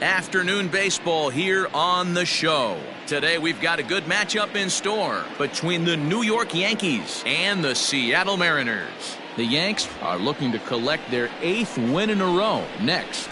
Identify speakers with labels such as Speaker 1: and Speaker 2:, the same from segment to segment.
Speaker 1: Afternoon baseball here on the show. Today we've got a good matchup in store between the New York Yankees and the Seattle Mariners. The Yanks are looking to collect their 8th win in a row next.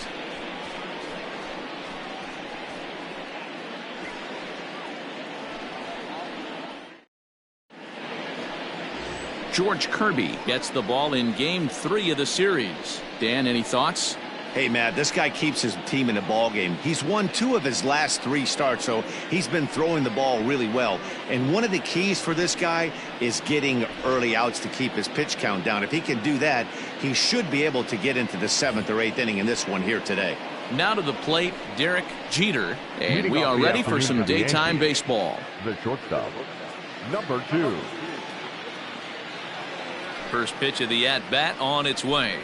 Speaker 1: George Kirby gets the ball in Game 3 of the series. Dan, any thoughts?
Speaker 2: Hey, Matt, this guy keeps his team in the ball game. He's won 2 of his last 3 starts, so he's been throwing the ball really well. And one of the keys for this guy is getting early outs to keep his pitch count down. If he can do that, he should be able to get into the 7th or 8th inning in this one here today.
Speaker 1: Now to the plate, Derek Jeter, and we are ready for some daytime baseball.
Speaker 3: The shortstop, number 2.
Speaker 1: First pitch of the at-bat on its way.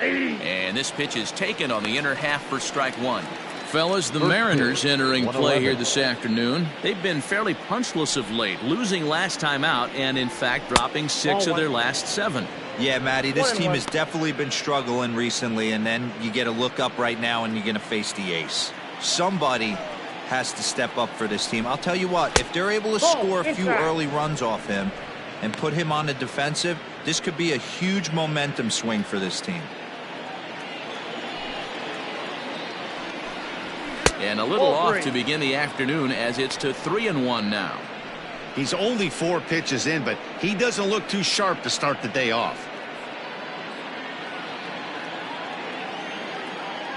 Speaker 1: And this pitch is taken on the inner half for strike 1. Fellas, the Mariners entering play here this afternoon. They've been fairly punchless of late, losing last time out and, in fact, dropping 6 of their last 7.
Speaker 4: Yeah, Matty, this team has definitely been struggling recently, and then you get a look up right now and you're going to face the ace. Somebody has to step up for this team. I'll tell you what, if they're able to score a few early runs off him and put him on the defensive, this could be a huge momentum swing for this team.
Speaker 1: And a little off to begin the afternoon as it's to 3-1 now.
Speaker 2: He's only 4 pitches in, but he doesn't look too sharp to start the day off.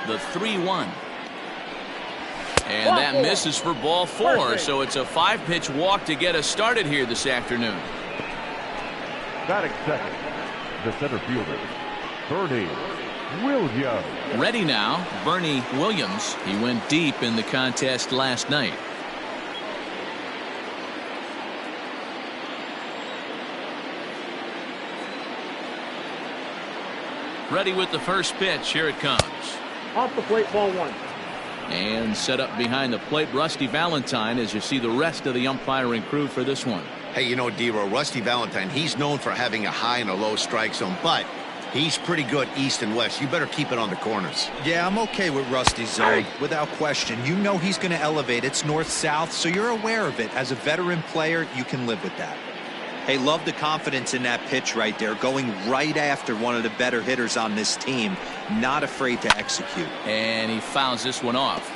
Speaker 1: The 3-1. And that misses for ball 4, so it's a 5-pitch walk to get us started here this afternoon.
Speaker 3: Batting second, the center fielder, Bernie Williams.
Speaker 1: Ready now, Bernie Williams. He went deep in the contest last night. Ready with the first pitch. Here it comes.
Speaker 5: Off the plate, ball 1.
Speaker 1: And set up behind the plate, Rusty Valentine, as you see the rest of the umpiring crew for this one.
Speaker 2: Hey, you know, D-Row, Rusty Valentine, he's known for having a high and a low strike zone, but he's pretty good east and west. You better keep it on the corners.
Speaker 4: Yeah, I'm okay with Rusty's zone, without question. You know he's going to elevate. It's north-south, so you're aware of it. As a veteran player, you can live with that. Hey, love the confidence in that pitch right there, going right after one of the better hitters on this team, not afraid to execute.
Speaker 1: And he fouls this one off.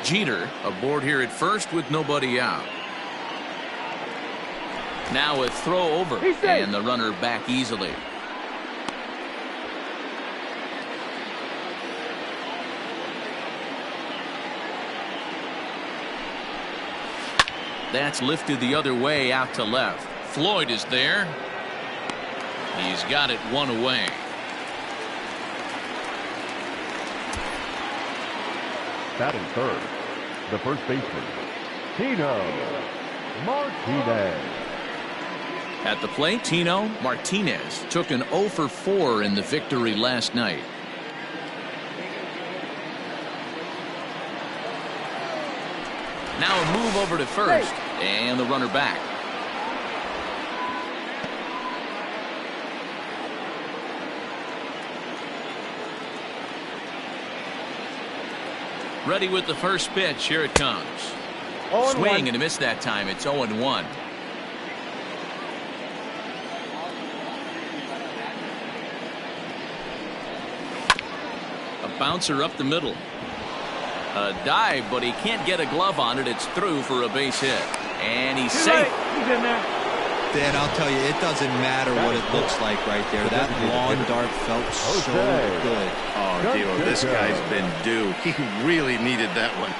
Speaker 1: Jeter aboard here at first with nobody out. Now a throw over, and the runner back easily. That's lifted the other way out to left. Floyd is there. He's got it 1 away.
Speaker 3: Batting third, the first baseman, Tino Martinez.
Speaker 1: At the plate, Tino Martinez took an 0 for 4 in the victory last night. Now a move over to first, and the runner back. Ready with the first pitch. Here it comes. Swing and a miss that time. It's 0-1. A bouncer up the middle. A dive, but he can't get a glove on it. It's through for a base hit. And he's safe.
Speaker 5: He's in there.
Speaker 4: Dan, I'll tell you, it doesn't matter what it looks like right there. That lawn dart felt so good.
Speaker 2: Oh, Dio, this guy's been due. He really needed that one.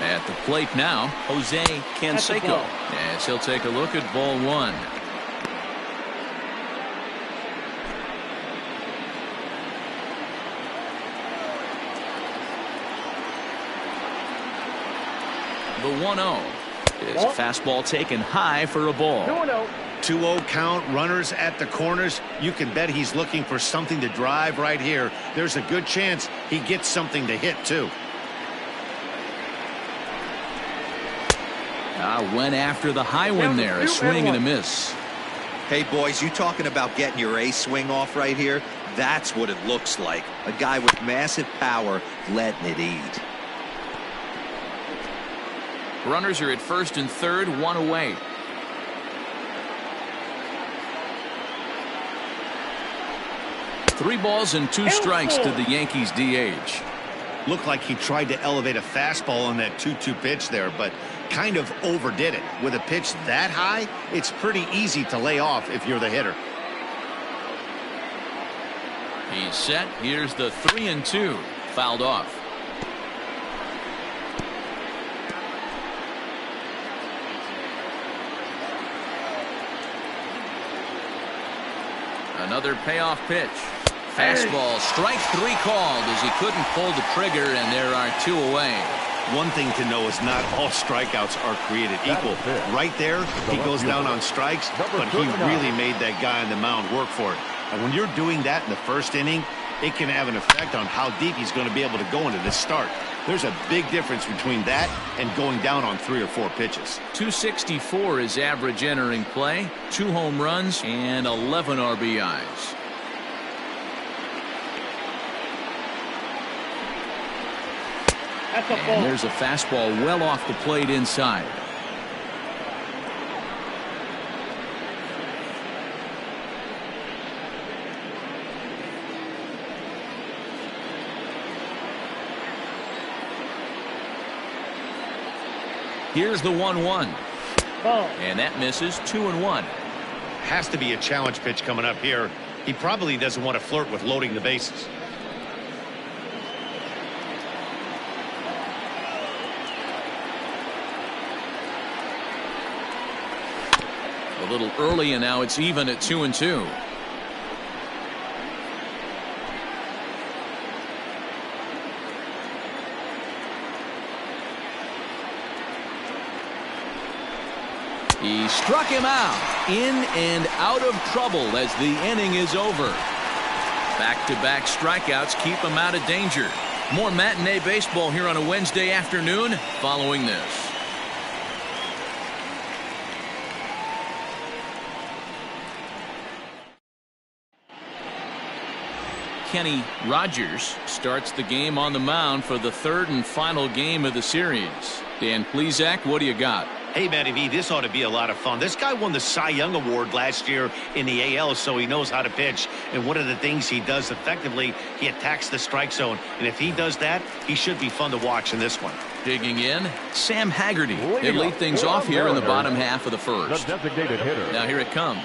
Speaker 1: At the plate now, Jose Canseco. As he'll take a look at ball 1. The 1-0 is a fastball taken high for a ball.
Speaker 2: 2-0 count, runners at the corners. You can bet he's looking for something to drive right here. There's a good chance he gets something to hit too.
Speaker 1: Went after the high one there. A swing and a miss.
Speaker 4: Hey, boys, you talking about getting your ace swing off right here? That's what it looks like. A guy with massive power letting it eat.
Speaker 1: Runners are at first and third, one away. Three balls and two strikes to the Yankees DH.
Speaker 2: Looked like he tried to elevate a fastball on that 2-2 pitch there, but kind of overdid it. With a pitch that high, it's pretty easy to lay off if you're the hitter.
Speaker 1: He's set. Here's the 3-2. Fouled off. Another payoff pitch. Fastball, strike three called as he couldn't pull the trigger, and there are two away.
Speaker 2: One thing to know is not all strikeouts are created equal. Right there, he goes down on strikes, but he really made that guy on the mound work for it. And when you're doing that in the first inning, it can have an effect on how deep he's going to be able to go into this start. There's a big difference between that and going down on 3 or 4 pitches.
Speaker 1: 264 is average entering play, 2 home runs, and 11 RBIs. And there's a fastball well off the plate inside. Here's the 1-1. And that misses. 2-1.
Speaker 2: Has to be a challenge pitch coming up here. He probably doesn't want to flirt with loading the bases.
Speaker 1: A little early, and now it's even at 2-2. He struck him out. In and out of trouble as the inning is over. Back-to-back strikeouts keep him out of danger. More matinee baseball here on a Wednesday afternoon following this. Kenny Rogers starts the game on the mound for the third and final game of the series. Dan Plesac, what do you got?
Speaker 2: Hey, Matty V, this ought to be a lot of fun. This guy won the Cy Young Award last year in the AL, so he knows how to pitch. And one of the things he does effectively, he attacks the strike zone. And if he does that, he should be fun to watch in this one.
Speaker 1: Digging in, Sam Haggerty. They lead things off here in the bottom half of the first.
Speaker 3: The designated hitter.
Speaker 1: Now here it comes.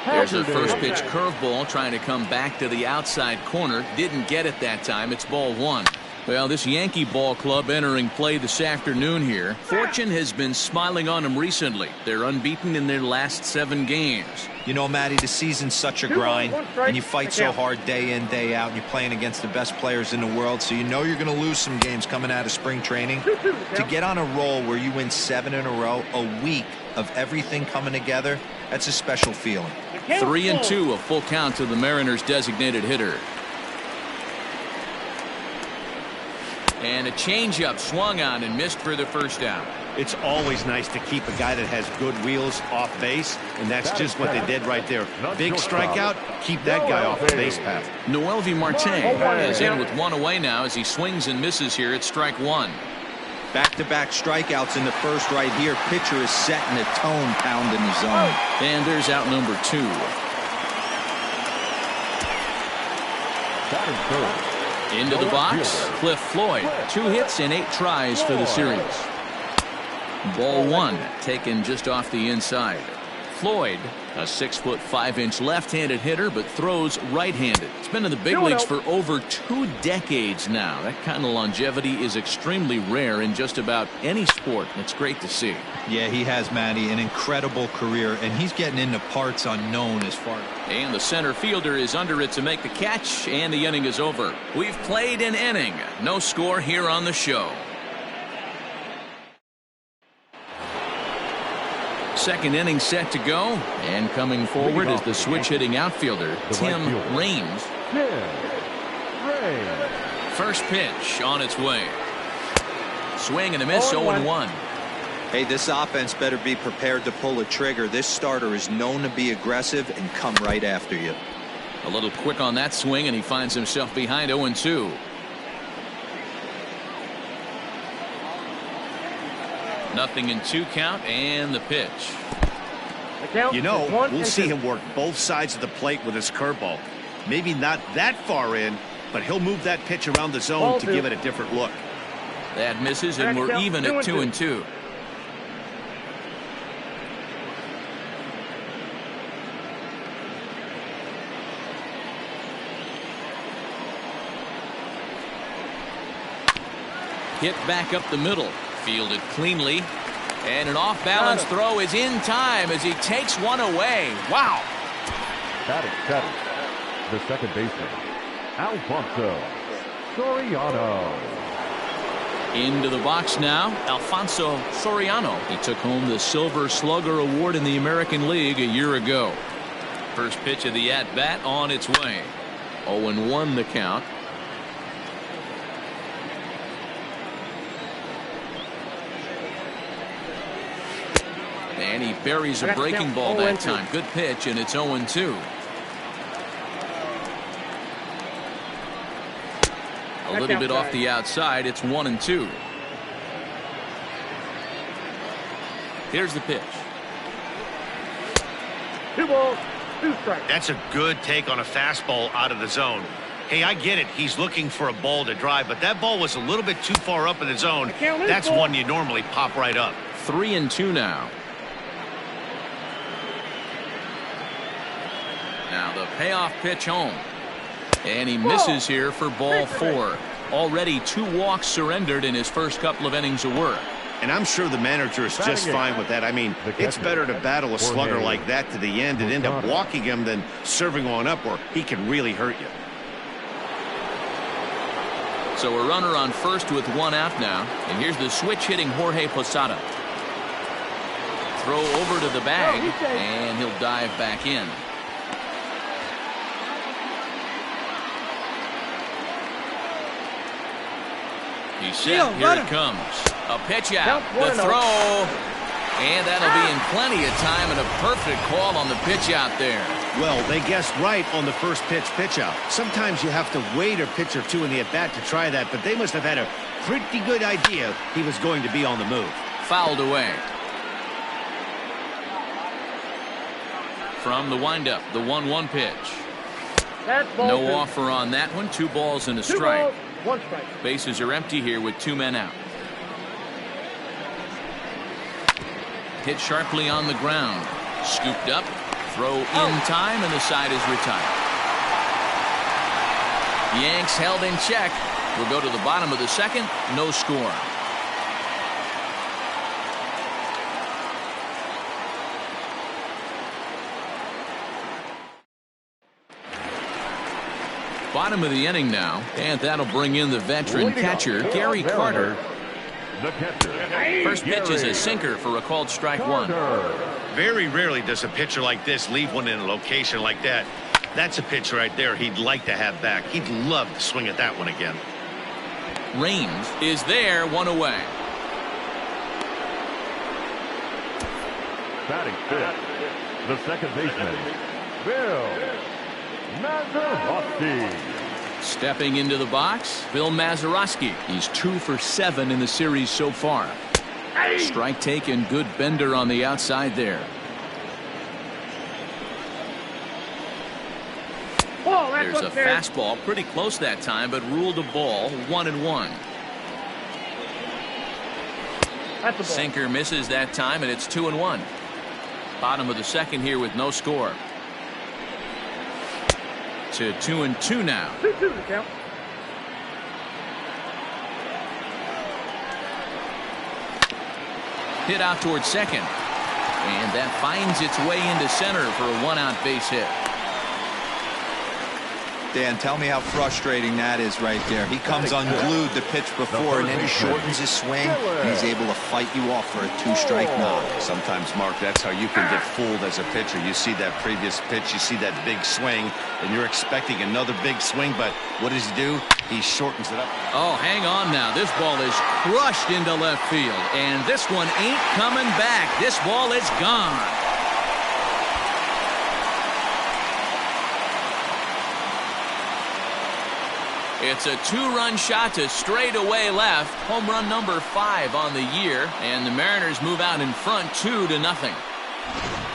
Speaker 1: There's a first pitch curveball trying to come back to the outside corner. Didn't get it that time. It's ball one. Well, this Yankee ball club entering play this afternoon here. Fortune has been smiling on them recently. They're unbeaten in their last 7 games.
Speaker 4: You know, Matty, the season's such a grind, and you fight so hard day in, day out, and you're playing against the best players in the world, so you know you're going to lose some games coming out of spring training. To get on a roll where you win 7 in a row, a week of everything coming together, that's a special feeling.
Speaker 1: 3-2, a full count to the Mariners' designated hitter. And a changeup swung on and missed for the first down.
Speaker 2: It's always nice to keep a guy that has good wheels off base, and that's just what they did right there. Big strikeout, keep that guy off the base path.
Speaker 1: Mlb Martin is in with 1 away now as he swings and misses here at strike 1.
Speaker 4: Back-to-back strikeouts in the first right here. Pitcher is setting a tone, pounding the zone.
Speaker 1: And there's out number 2. Into the box, Cliff Floyd. 2 hits and 8 tries for the series. Ball 1 taken just off the inside. Floyd, a 6'5" left-handed hitter, but throws right-handed. He's been in the big leagues for over 2 decades now. That kind of longevity is extremely rare in just about any sport. It's great to see.
Speaker 4: Yeah, he has, Matty, an incredible career, and he's getting into parts unknown as far.
Speaker 1: And the center fielder is under it to make the catch, and the inning is over. We've played an inning. No score here on the show. Second inning set to go, and coming forward is the switch-hitting outfielder, Tim Raines. First pitch on its way. Swing and a miss, 0-1.
Speaker 4: Hey, this offense better be prepared to pull a trigger. This starter is known to be aggressive and come right after you.
Speaker 1: A little quick on that swing, and he finds himself behind 0-2. Nothing in 2 count, and the pitch.
Speaker 2: You know, we'll see him work both sides of the plate with his curveball. Maybe not that far in, but he'll move that pitch around the zone to give it a different look.
Speaker 1: That misses, and we're even at 2-2. Hit back up the middle. Fielded cleanly. And an off-balance throw is in time as he takes one away. Wow.
Speaker 3: Batting seventh, the second baseman, Alfonso Soriano.
Speaker 1: Into the box now, Alfonso Soriano. He took home the Silver Slugger Award in the American League a year ago. First pitch of the at-bat on its way. 0-1 the count. And he buries a breaking ball that time. Good pitch, and it's 0-2. A little bit off the outside. It's 1-2. Here's the pitch.
Speaker 5: 2 balls, 2 strikes.
Speaker 2: That's a good take on a fastball out of the zone. Hey, I get it. He's looking for a ball to drive, but that ball was a little bit too far up in the zone. That's one you normally pop right up.
Speaker 1: 3-2 now. Now the payoff pitch home. And he misses here for ball 4. Already 2 walks surrendered in his first couple of innings of work.
Speaker 2: And I'm sure the manager is just fine with that. I mean, it's better to battle a slugger like that to the end and end up walking him than serving on up where he can really hurt you.
Speaker 1: So a runner on first with 1 out now. And here's the switch hitting Jorge Posada. Throw over to the bag, and he'll dive back in. He's set. Here it comes. A pitch out. The throw. And that'll be in plenty of time, and a perfect call on the pitch out there.
Speaker 2: Well, they guessed right on the first pitch out. Sometimes you have to wait a pitch or two in the at-bat to try that, but they must have had a pretty good idea he was going to be on the move.
Speaker 1: Fouled away. From the windup, the 1-1 pitch. No offer on that one. 2 balls and a strike.
Speaker 5: 1 strike.
Speaker 1: Bases are empty here with 2 men out. Hit sharply on the ground. Scooped up. Throw in time, and the side is retired. Yanks held in check. We'll go to the bottom of the second. No score. Bottom of the inning now, and that'll bring in the veteran catcher, Gary Carter.
Speaker 3: The catcher.
Speaker 1: First pitch is a sinker for a called strike 1.
Speaker 2: Very rarely does a pitcher like this leave one in a location like that. That's a pitch right there he'd like to have back. He'd love to swing at that one again.
Speaker 1: Raines is there, 1 away.
Speaker 3: Batting fifth, the second baseman, Bill Mazeroski.
Speaker 1: Stepping into the box, Bill Mazeroski. He's 2 for 7 in the series so far. Strike taken, good bender on the outside there. There's a fastball, pretty close that time, but ruled a ball, 1-1. Sinker misses that time, and it's 2-1. Bottom of the second here with no score. To 2-2 now.
Speaker 5: 2-2 count.
Speaker 1: Hit out towards second, and that finds its way into center for a 1-out base hit.
Speaker 4: Dan, tell me how frustrating that is right there. He comes unglued the pitch before, and then he shortens his swing, and he's able to fight you off for a 2-strike knock.
Speaker 2: Sometimes, Mark, that's how you can get fooled as a pitcher. You see that previous pitch, you see that big swing, and you're expecting another big swing, but what does he do? He shortens it up.
Speaker 1: Oh, hang on now. This ball is crushed into left field, and this one ain't coming back. This ball is gone. It's a 2-run shot to straightaway left. Home run number 5 on the year, and the Mariners move out in front 2-0.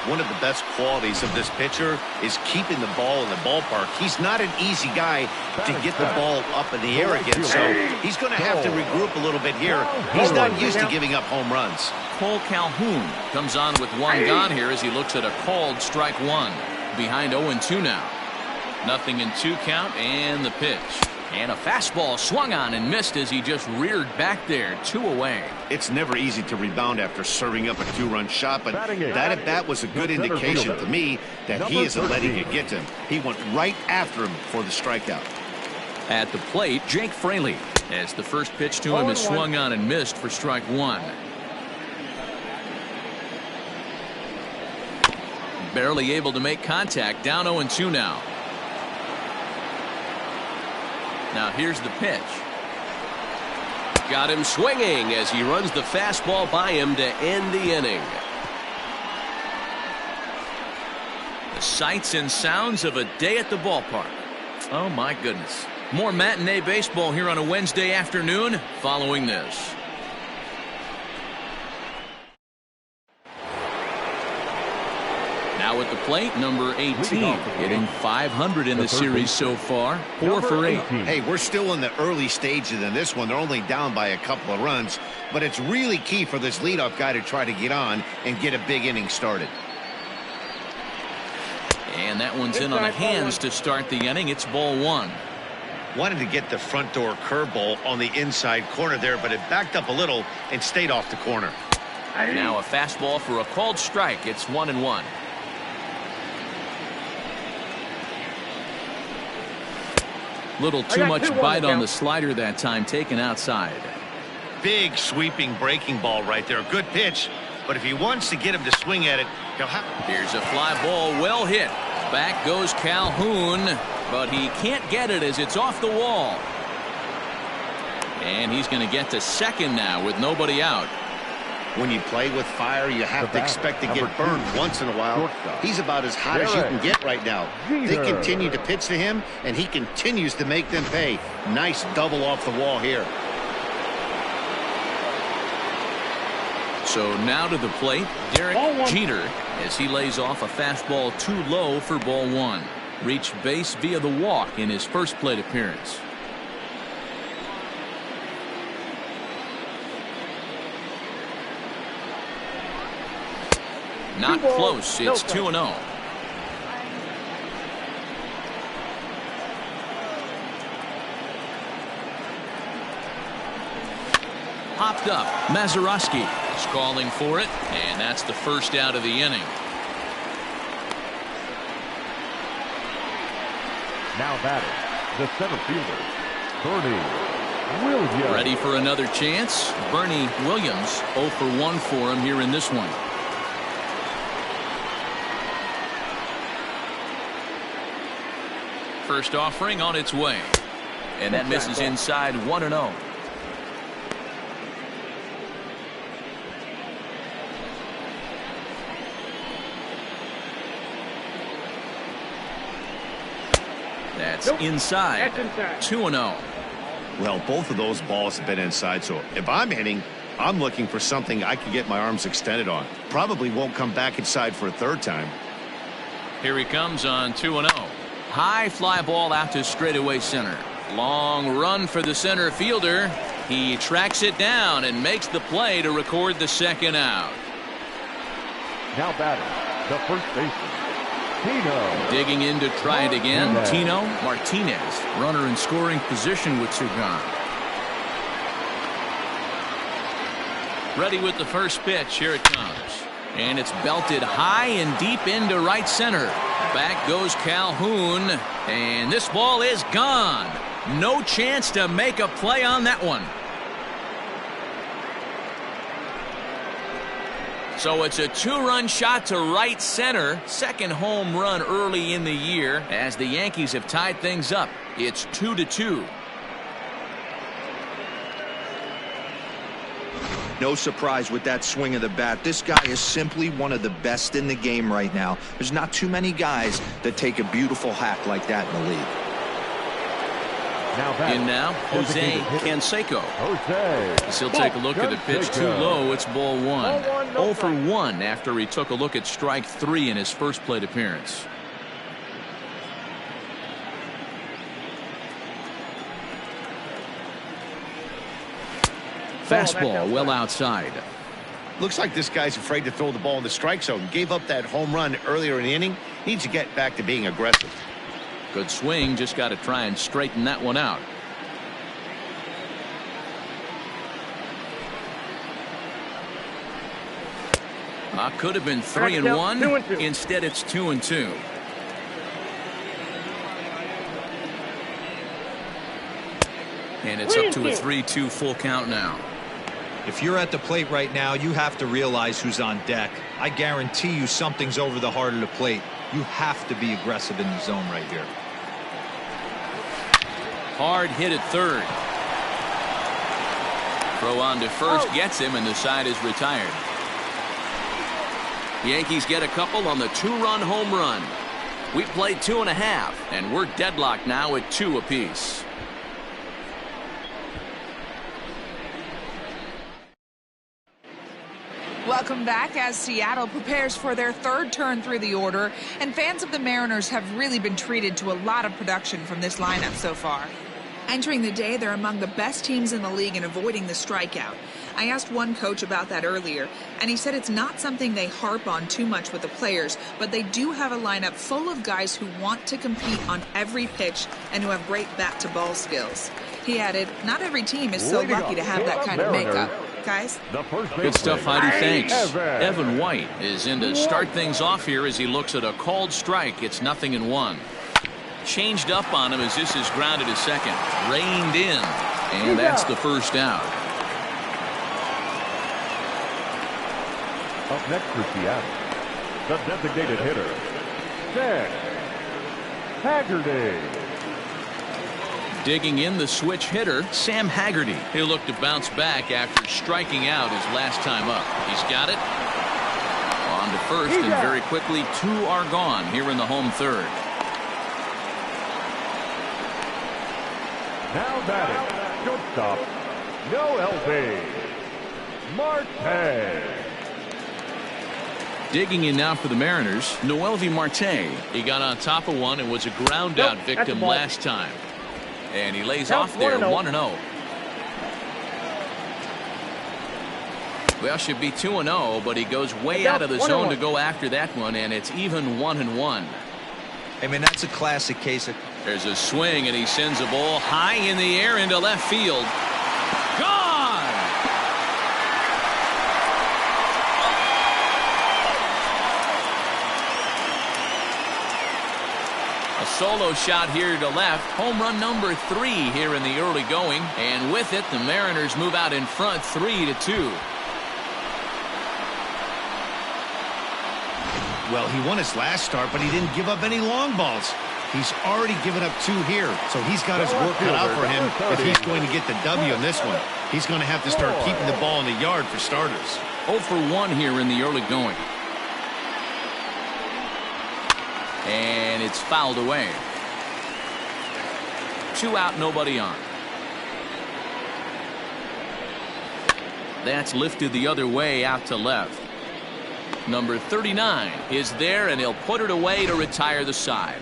Speaker 2: One of the best qualities of this pitcher is keeping the ball in the ballpark. He's not an easy guy to get the ball up in the air again, so he's going to have to regroup a little bit here. He's not used to giving up home runs.
Speaker 1: Cole Calhoun comes on with 1 gone here as he looks at a called strike 1. Behind 0-2 now. 0-2 count, and the pitch. And a fastball swung on and missed as he just reared back there, 2 away.
Speaker 2: It's never easy to rebound after serving up a 2-run shot, but that at bat was a good indication to me that he isn't letting it get to him. He went right after him for the strikeout.
Speaker 1: At the plate, Jake Fraley, as the first pitch to him is swung on and missed for strike 1. Barely able to make contact, down 0-2 now. Now here's the pitch. Got him swinging as he runs the fastball by him to end the inning. The sights and sounds of a day at the ballpark. Oh my goodness. More matinee baseball here on a Wednesday afternoon following this. Now at the plate, number 18, hitting .500 in the series so far, 4 for 8.
Speaker 2: Hey, we're still in the early stages in this one. They're only down by a couple of runs, but it's really key for this leadoff guy to try to get on and get a big inning started.
Speaker 1: And that one's in on the hands to start the inning. It's ball 1.
Speaker 2: Wanted to get the front door curveball on the inside corner there, but it backed up a little and stayed off the corner.
Speaker 1: Now a fastball for a called strike. It's 1-1. Little too much bite on the slider that time, taken outside.
Speaker 2: Big sweeping breaking ball right there. Good pitch, but if he wants to get him to swing at it, he'll have.
Speaker 1: Here's a fly ball, well hit. Back goes Calhoun, but he can't get it as it's off the wall. And he's going to get to second now with nobody out.
Speaker 2: When you play with fire, you have to expect to get burned once in a while. He's about as hot as you can get right now. They continue to pitch to him, and he continues to make them pay. Nice double off the wall here.
Speaker 1: So now to the plate, Derek Jeter, as he lays off a fastball too low for ball 1. Reached base via the walk in his first plate appearance. Not close. It's 2-0. Popped up. Mazeroski is calling for it, and that's the first out of the inning.
Speaker 3: Now batting, the center fielder, Bernie Williams.
Speaker 1: Ready for another chance. Bernie Williams 0 for 1 for him here in this one. First offering on its way, and that misses inside. 1-0. That's inside. 2-0.
Speaker 2: Well, both of those balls have been inside, so if I'm hitting, I'm looking for something I can get my arms extended on. Probably won't come back inside for a third time.
Speaker 1: Here he comes on 2-0. High fly ball out to straightaway center. Long run for the center fielder. He tracks it down and makes the play to record the second out.
Speaker 3: Now batting, the first baseman, Tino.
Speaker 1: Digging in to try it again. Tino Martinez, runner in scoring position with 2 gone. Ready with the first pitch. Here it comes. And it's belted high and deep into right center. Back goes Calhoun, and this ball is gone. No chance to make a play on that one. So it's a 2-run shot to right center. Second home run early in the year as the Yankees have tied things up. It's 2-2.
Speaker 4: No surprise with that swing of the bat. This guy is simply one of the best in the game right now. There's not too many guys that take a beautiful hack like that in the league.
Speaker 1: In now, Jose Canseco. As he'll take a look at the pitch too low. It's ball 1. 0 for 1 after he took a look at strike 3 in his first plate appearance. Fastball well outside.
Speaker 2: Looks like this guy's afraid to throw the ball in the strike zone. Gave up that home run earlier in the inning. Needs to get back to being aggressive.
Speaker 1: Good swing. Just got to try and straighten that one out. Could have been 3-1. Instead, it's 2-2. And it's up to a 3-2 full count now.
Speaker 4: If you're at the plate right now, you have to realize who's on deck. I guarantee you something's over the heart of the plate. You have to be aggressive in the zone right here.
Speaker 1: Hard hit at third. Throw on to first gets him, and the side is retired. Yankees get a couple on the 2-run home run. We played 2.5, and we're deadlocked now at 2 apiece.
Speaker 6: Welcome back as Seattle prepares for their third turn through the order, and fans of the Mariners have really been treated to a lot of production from this lineup so far. Entering the day, they're among the best teams in the league in avoiding the strikeout. I asked one coach about that earlier, and he said it's not something they harp on too much with the players, but they do have a lineup full of guys who want to compete on every pitch and who have great bat-to-ball skills. He added, not every team is so lucky to have that kind of makeup. Guys?
Speaker 1: Good stuff, Heidi. Thanks. Evan White is in to start things off here as he looks at a called strike. It's 0-1. Changed up on him as this is grounded to second. Reined in. And that's the first out.
Speaker 3: Up next for Seattle, the designated hitter, Sam Haggerty.
Speaker 1: Digging in the switch hitter, Sam Haggerty. He'll look to bounce back after striking out his last time up. He's got it. On to first, and very quickly 2 are gone here in the home third.
Speaker 3: Now batting, shortstop, Mlb Marte.
Speaker 1: Digging in now for the Mariners, Mlb Marte. He got on top of one and was a ground out victim last time. And he lays off there 1-0. Well, should be 2-0, but he goes way out of the zone to go after that one, and it's even 1-1.
Speaker 4: I mean, that's a classic case of...
Speaker 1: There's a swing, and he sends a ball high in the air into left field. Gone! A solo shot here to left. Home run number 3 here in the early going. And with it, the Mariners move out in front 3-2.
Speaker 2: Well, he won his last start, but he didn't give up any long balls. He's already given up 2 here, so he's got his work cut out for him if he's going to get the W in this one. He's going to have to start keeping the ball in the yard for starters.
Speaker 1: 0 for 1 here in the early going. And it's fouled away. 2 out, nobody on. That's lifted the other way out to left. Number 39 is there, and he'll put it away to retire the side.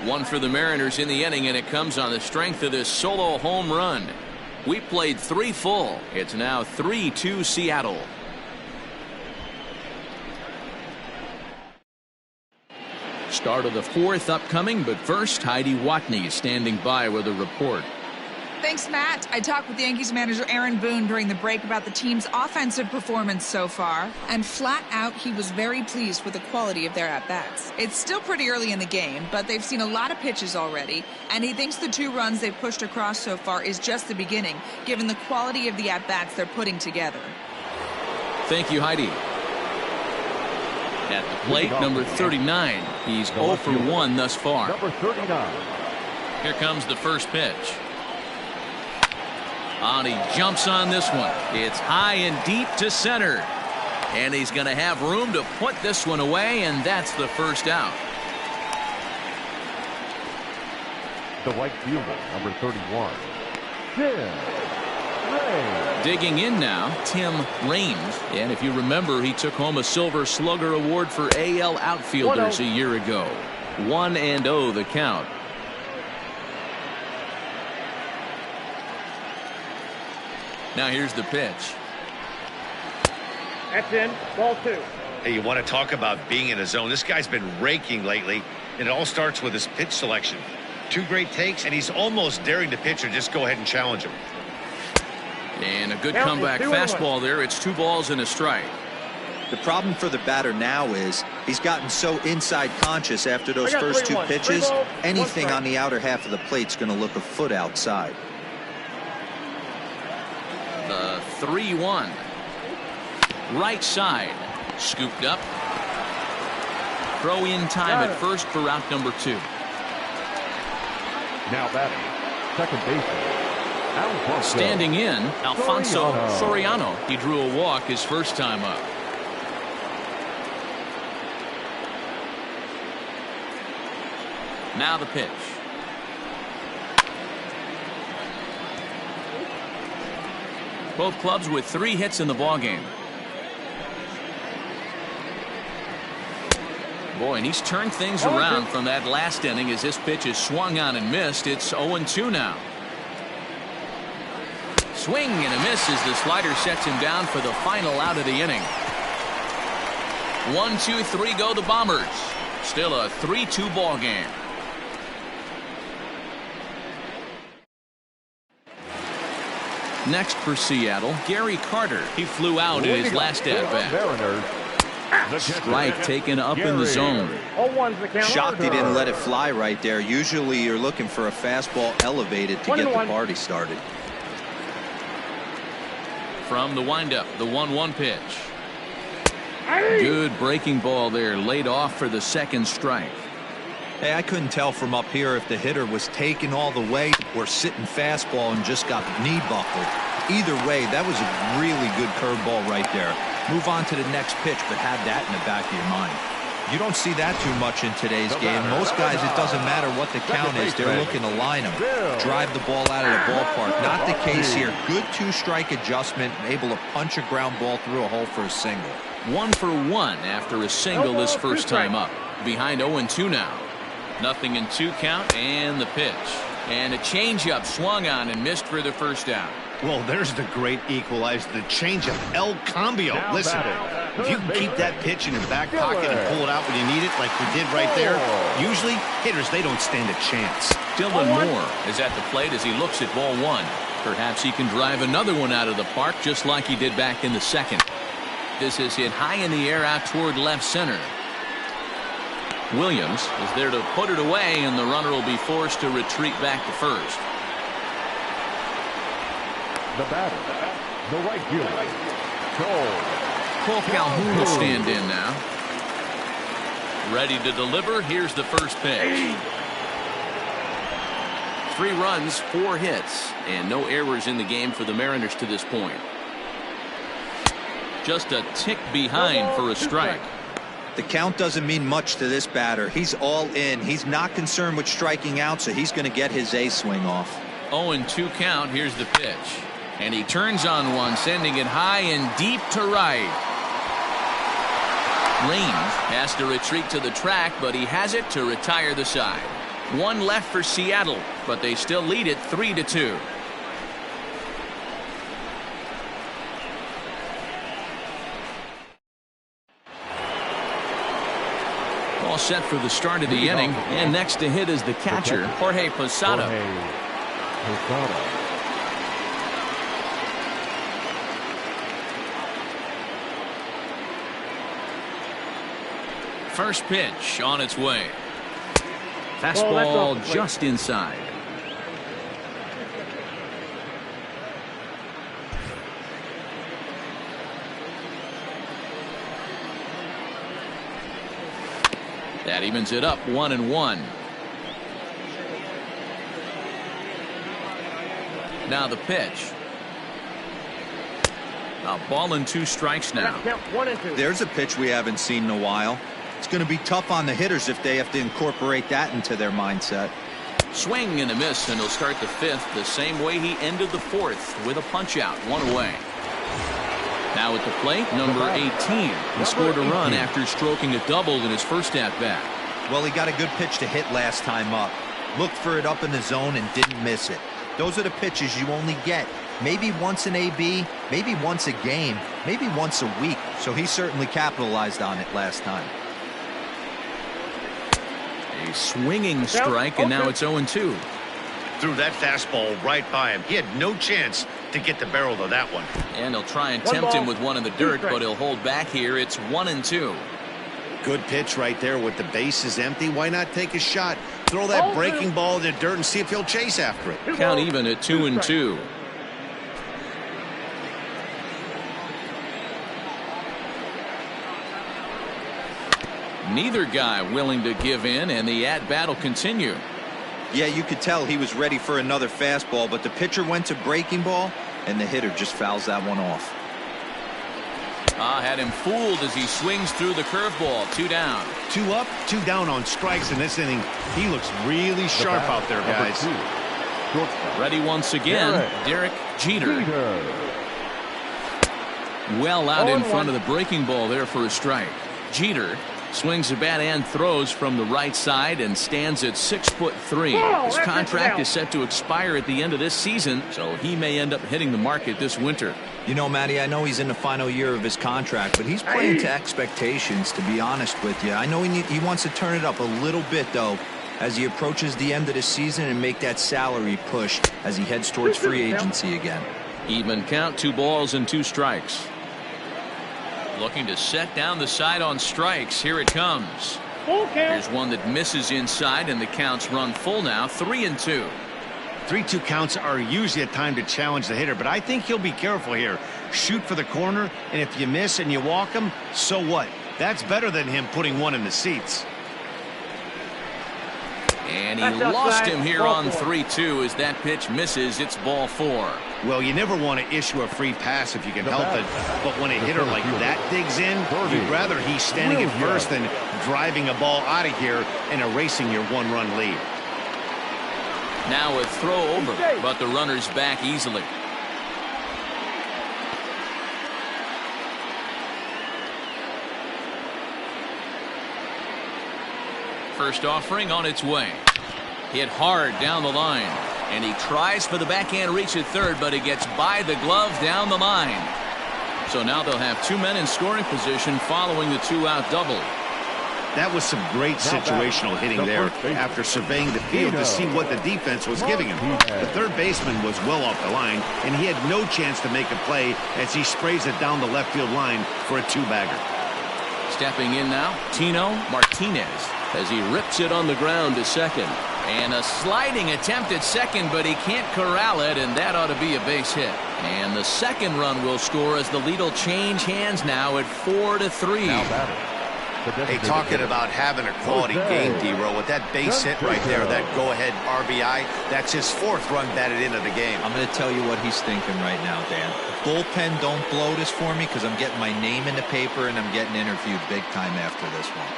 Speaker 1: 1 for the Mariners in the inning, and it comes on the strength of this solo home run. We played 3 full. It's now 3-2 Seattle. Start of the 4th upcoming, but first, Heidi Watney standing by with a report.
Speaker 6: Thanks, Matt. I talked with Yankees manager Aaron Boone during the break about the team's offensive performance so far, and flat out, he was very pleased with the quality of their at-bats. It's still pretty early in the game, but they've seen a lot of pitches already, and he thinks the 2 runs they've pushed across so far is just the beginning, given the quality of the at-bats they're putting together.
Speaker 1: Thank you, Heidi. At the plate, number 39. He's 0 for 1 thus far.
Speaker 3: Number 39.
Speaker 1: Here comes the first pitch. And he jumps on this one. It's high and deep to center. And he's going to have room to put this one away, and that's the first out.
Speaker 3: The right fielder, number 31. Tim Raines.
Speaker 1: Digging in now, Tim Raines. And if you remember, he took home a Silver Slugger Award for AL outfielders a year ago. 1-0 the count. Now here's the pitch.
Speaker 5: That's in. Ball 2.
Speaker 2: Hey, you want to talk about being in a zone? This guy's been raking lately, and it all starts with his pitch selection. 2 great takes, and he's almost daring the pitcher just go ahead and challenge him.
Speaker 1: And a good comeback fastball there. It's 2 balls and a strike.
Speaker 4: The problem for the batter now is he's gotten so inside conscious after those first 2 pitches. Anything on the outer half of the plate's going to look a foot outside.
Speaker 1: The 3-1. Right side. Scooped up. Throw in time at first for route number 2.
Speaker 3: Now batting, second baseman, Alfonso.
Speaker 1: Standing in, Alfonso Soriano. He drew a walk his first time up. Now the pitch. Both clubs with 3 hits in the ballgame. Boy, and he's turned things around from that last inning as this pitch is swung on and missed. It's 0-2 now. Swing and a miss as the slider sets him down for the final out of the inning. 1, 2, 3 go the Bombers. Still a 3-2 ball game. Next for Seattle, Gary Carter. He flew out in his last at-bat. Strike taken up in the zone.
Speaker 4: Shocked he didn't let it fly right there. Usually you're looking for a fastball elevated to get the party started.
Speaker 1: From the windup, the 1-1 pitch. Good breaking ball there, laid off for the second strike.
Speaker 4: Hey, I couldn't tell from up here if the hitter was taken all the way or sitting fastball and just got knee buckled. Either way, that was a really good curveball right there. Move on to the next pitch, but have that in the back of your mind. You don't see that too much in today's game. Most guys, it doesn't matter what the count is. They're looking to line them, drive the ball out of the ballpark. Not the case here. Good 2-strike adjustment, able to punch a ground ball through a hole for a single.
Speaker 1: 1 for 1 after a single this first time up. Behind 0-2 now. 0-2 count and the pitch. And a changeup swung on and missed for the first out.
Speaker 2: Well, there's the great equalizer, the changeup, El Cambio. Listen, if you can keep that pitch in your back pocket and pull it out when you need it, like we did right there, usually hitters, they don't stand a chance.
Speaker 1: Dylan Moore is at the plate as he looks at ball 1. Perhaps he can drive another one out of the park just like he did back in the second. This is hit high in the air out toward left center. Williams is there to put it away, and the runner will be forced to retreat back to first.
Speaker 3: The batter, the right fielder,
Speaker 1: Cole Calhoun will stand in now. Ready to deliver. Here's the first pitch. 3 runs, 4 hits, and no errors in the game for the Mariners to this point. Just a tick behind for a strike.
Speaker 4: The count doesn't mean much to this batter. He's all in. He's not concerned with striking out, so he's going to get his A swing off.
Speaker 1: 0-2 count. Here's the pitch. And he turns on one, sending it high and deep to right. Raines has to retreat to the track, but he has it to retire the side. 1 left for Seattle, but they still lead it 3-2. All set for the start of the inning, and next to hit is the catcher, Jorge Posada. First pitch on its way.
Speaker 5: That's
Speaker 1: Fastball
Speaker 5: off the plate.
Speaker 1: just inside. That evens it up 1-1. Now the pitch. A ball and 2 strikes now.
Speaker 5: Count 1 and 2.
Speaker 4: There's a pitch we haven't seen in a while. It's going to be tough on the hitters if they have to incorporate that into their mindset.
Speaker 1: Swing and a miss, and he'll start the 5th the same way he ended the 4th with a punch out, 1 away. Now at the plate, number 18. He scored a run after stroking a double in his first at bat.
Speaker 4: Well, he got a good pitch to hit last time up. Looked for it up in the zone and didn't miss it. Those are the pitches you only get maybe once in AB, maybe once a game, maybe once a week. So he certainly capitalized on it last time.
Speaker 1: A swinging strike, and now it's 0-2.
Speaker 2: Threw that fastball right by him. He had no chance to get the barrel to that one.
Speaker 1: And he'll try and
Speaker 5: One
Speaker 1: tempt
Speaker 5: ball,
Speaker 1: him with one in the
Speaker 5: 2
Speaker 1: dirt,
Speaker 5: strikes.
Speaker 1: but he'll hold back here. It's 1-2.
Speaker 2: Good pitch right there with the bases empty. Why not take a shot? Throw that breaking ball in the dirt and see if he'll chase after it.
Speaker 1: Count even at 2-2. Neither guy willing to give in, and the at-bat will continue.
Speaker 4: Yeah, you could tell he was ready for another fastball, but the pitcher went to breaking ball, and the hitter just fouls that one off.
Speaker 1: Had him fooled as he swings through the curveball. 2 down.
Speaker 2: 2 up, 2 down on strikes in this inning. He looks really sharp out there, guys.
Speaker 1: Ready once again, Derek Jeter. Well out in front of the breaking ball there for a strike. Jeter swings the bat and throws from the right side and stands at 6'3". His contract is set to expire at the end of this season, so he may end up hitting the market this winter.
Speaker 4: You know, Matty, I know he's in the final year of his contract, but he's playing to expectations, to be honest with you. I know he wants to turn it up a little bit, though, as he approaches the end of the season and make that salary push as he heads towards free agency again.
Speaker 1: Even count, 2 balls and 2 strikes. Looking to set down the side on strikes. Here it comes.
Speaker 5: Full count.
Speaker 1: Here's one that misses inside, and the count's run full now. 3-2.
Speaker 2: 3-2 counts are usually a time to challenge the hitter, but I think he'll be careful here. Shoot for the corner, and if you miss and you walk him, so what? That's better than him putting one in the seats.
Speaker 1: And he
Speaker 5: That's
Speaker 1: lost
Speaker 5: outside.
Speaker 1: him here
Speaker 5: Ball
Speaker 1: on
Speaker 5: 4.
Speaker 1: 3-2 as that pitch misses. It's ball 4.
Speaker 2: Well, you never want to issue a free pass if you can help it, but when a hitter like that digs in, you'd rather he's standing at first than driving a ball out of here and erasing your 1-run lead.
Speaker 1: Now a throw over, but the runner's back easily. First offering on its way. Hit hard down the line. And he tries for the backhand reach at third, but he gets by the glove down the line. So now they'll have 2 men in scoring position following the 2-out double.
Speaker 2: That was some great situational hitting there after surveying the field to see what the defense was giving him. The third baseman was well off the line, and he had no chance to make a play as he sprays it down the left field line for a 2-bagger.
Speaker 1: Stepping in now, Tino Martinez as he rips it on the ground to second. And a sliding attempt at second, but he can't corral it, and that ought to be a base hit. And the second run will score as the lead will change hands now at 4-3.
Speaker 2: Hey, talking about having a quality game, D-Row, with that base hit right there, that go-ahead RBI, that's his 4th run batted into the game.
Speaker 4: I'm going to tell you what he's thinking right now, Dan. Bullpen, don't blow this for me because I'm getting my name in the paper and I'm getting interviewed big time after this one.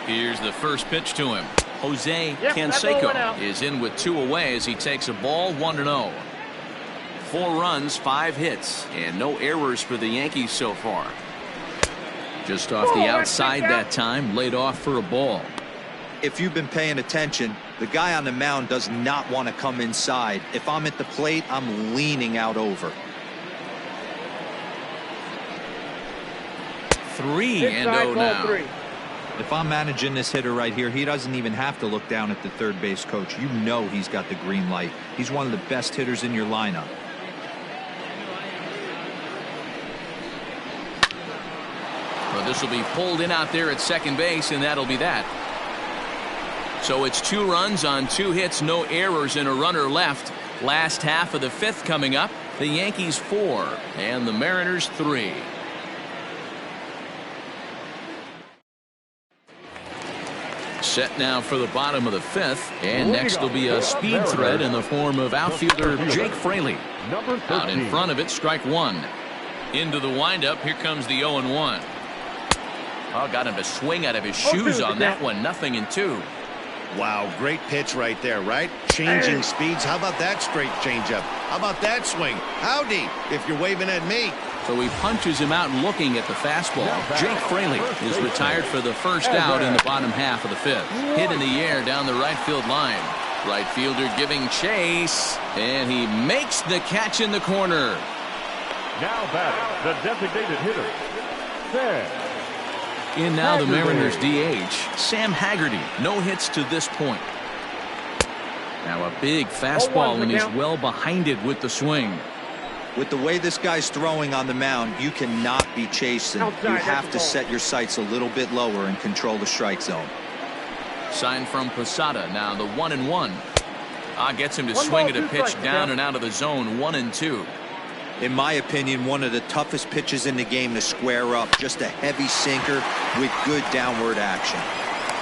Speaker 1: Here's the first pitch to him. Jose
Speaker 5: Yep, that ball went
Speaker 1: Canseco
Speaker 5: out.
Speaker 1: is in with 2 away as he takes a ball 1-0. 4 runs, 5 hits, and no errors for the Yankees so far. Just off the outside that time, laid off for a ball.
Speaker 4: If you've been paying attention, the guy on the mound does not want to come inside. If I'm at the plate, I'm leaning out over.
Speaker 1: 3-0 now.
Speaker 5: 3.
Speaker 4: If I'm managing this hitter right here, he doesn't even have to look down at the third base coach. You know he's got the green light. He's one of the best hitters in your lineup.
Speaker 1: This will be pulled in out there at second base, and that'll be that. So it's 2 runs on 2 hits, no errors, and a runner left. Last half of the 5th coming up. The Yankees 4 and the Mariners 3. Set now for the bottom of the 5th, and next will be a speed threat in the form of outfielder Jake Fraley. Out in front of it, strike 1. Into the windup, here comes the 0-1. Oh, got him to swing out of his shoes on that one. 0-2.
Speaker 2: Wow, great pitch right there, right? Changing speeds. How about that straight changeup? How about that swing? Howdy, if you're waving at me.
Speaker 1: So he punches him out looking at the fastball. Jake Fraley is retired for the first out in the bottom half of the 5th. Hit in the air down the right field line. Right fielder giving chase, and he makes the catch in the corner.
Speaker 3: Now batting, the designated hitter, Sam.
Speaker 1: In now the Mariners DH, Sam Haggerty. No hits to this point. Now a big fastball, and he's well behind it with the swing.
Speaker 4: With the way this guy's throwing on the mound, you cannot be chasing. You have to set your sights a little bit lower and control the strike zone.
Speaker 1: Sign from Posada. Now the 1-1. Gets him to swing at a pitch down and out of the zone. 1-2.
Speaker 4: In my opinion, one of the toughest pitches in the game to square up. Just a heavy sinker with good downward action.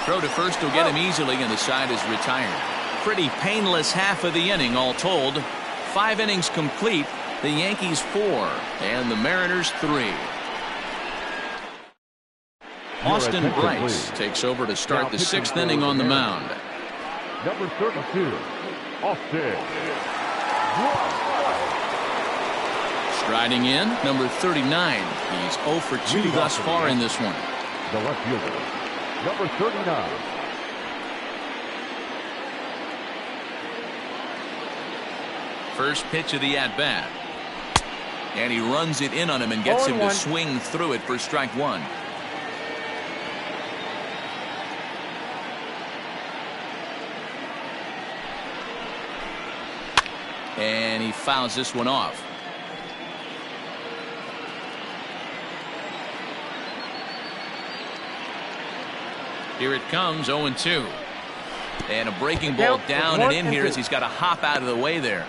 Speaker 1: Throw to first will get him easily, and the side is retired. Pretty painless half of the inning all told. 5 innings complete. The Yankees 4 and the Mariners 3. Austin Bryce takes over to start the 6th inning on the mound.
Speaker 3: Number 32, Austin.
Speaker 1: Striding in, number 39. He's 0 for 2 thus far in this one.
Speaker 3: The left fielder, number 39.
Speaker 1: First pitch of the at-bat. And he runs it in on him and gets him to swing through it for strike 1. And he fouls this one off. Here it comes, 0-2. And a breaking ball down and in here as he's got to hop out of the way there.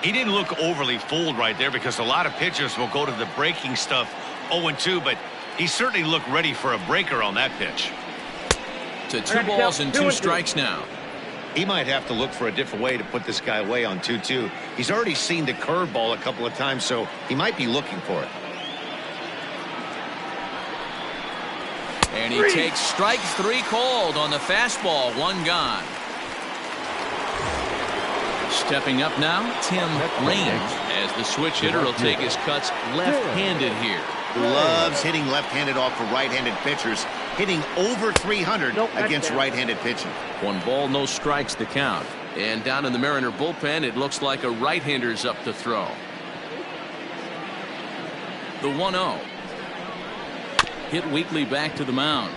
Speaker 2: He didn't look overly fooled right there, because a lot of pitchers will go to the breaking stuff 0-2, but he certainly looked ready for a breaker on that pitch.
Speaker 1: To 2 balls and 2 strikes now.
Speaker 2: He might have to look for a different way to put this guy away on 2-2. He's already seen the curveball a couple of times, so he might be looking for it.
Speaker 1: And he takes strike 3 called on the fastball. 1 gone. Stepping up now, Tim Raines, as the switch hitter will take his cuts left-handed here.
Speaker 2: Loves hitting left-handed off of right-handed pitchers, hitting over 300 against right-handed pitching.
Speaker 1: 1 ball, no strikes to count. And down in the Mariner bullpen, it looks like a right-hander's up to throw. The 1-0. Hit weakly back to the mound.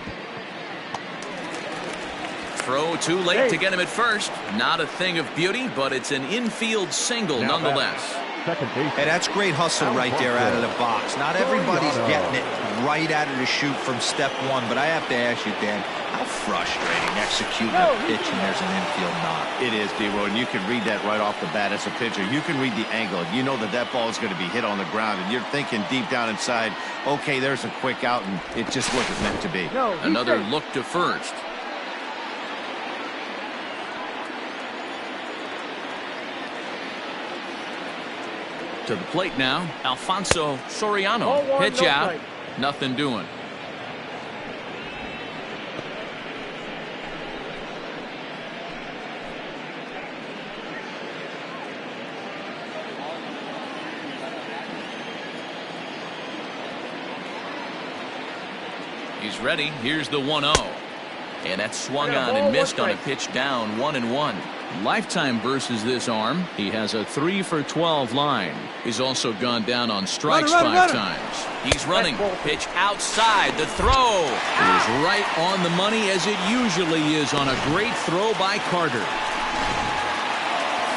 Speaker 1: Throw too late to get him at first. Not a thing of beauty, but it's an infield single nonetheless.
Speaker 4: Hey, that's great hustle right there out of the box. Not everybody's getting it right out of the chute from step 1, but I have to ask you, Dan, how frustrating executing a pitch and there's an infield knock.
Speaker 2: It is, D-Roy, and you can read that right off the bat as a pitcher. You can read the angle. You know that that ball is going to be hit on the ground, and you're thinking deep down inside, okay, there's a quick out, and it just wasn't meant to be.
Speaker 1: Another look to first. To the plate now, Alfonso Soriano. Pitch out. Nothing doing. He's ready. Here's the 1-0. And that's swung on and missed on a pitch down. 1-1. Lifetime versus this arm. He has a 3 for 12 line. He's also gone down on strikes 5 times. He's running. Pitch outside. The throw is right on the money, as it usually is on a great throw by Carter.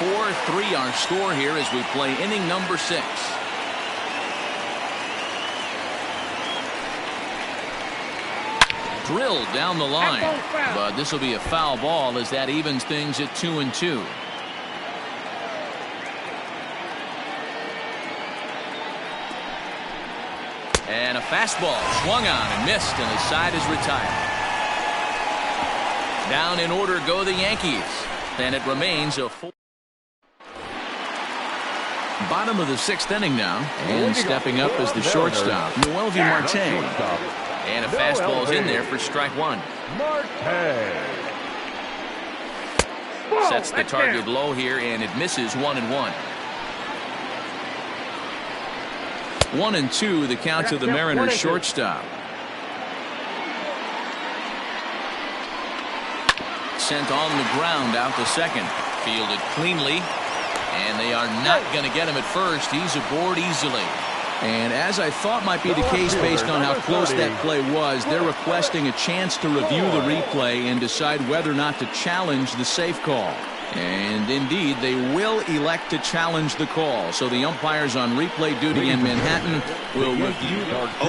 Speaker 1: 4-3 our score here as we play inning number 6. drilled down the line. But this will be a foul ball as that evens things at 2-2. And a fastball swung on and missed, and the side is retired. Down in order go the Yankees, and it remains a full. Bottom of the 6th inning now, and stepping up as the shortstop, Mlb And a fastball's in there for strike one. Sets the target low here, and it misses 1-1. 1-2 the count to the Mariners shortstop. Sent on the ground out to second. Fielded cleanly, and they are not going to get him at first. He's aboard easily. And as I thought might be the case based on how close that play was, they're requesting a chance to review the replay and decide whether or not to challenge the safe call. And indeed, they will elect to challenge the call. So the umpires on replay duty in Manhattan will review.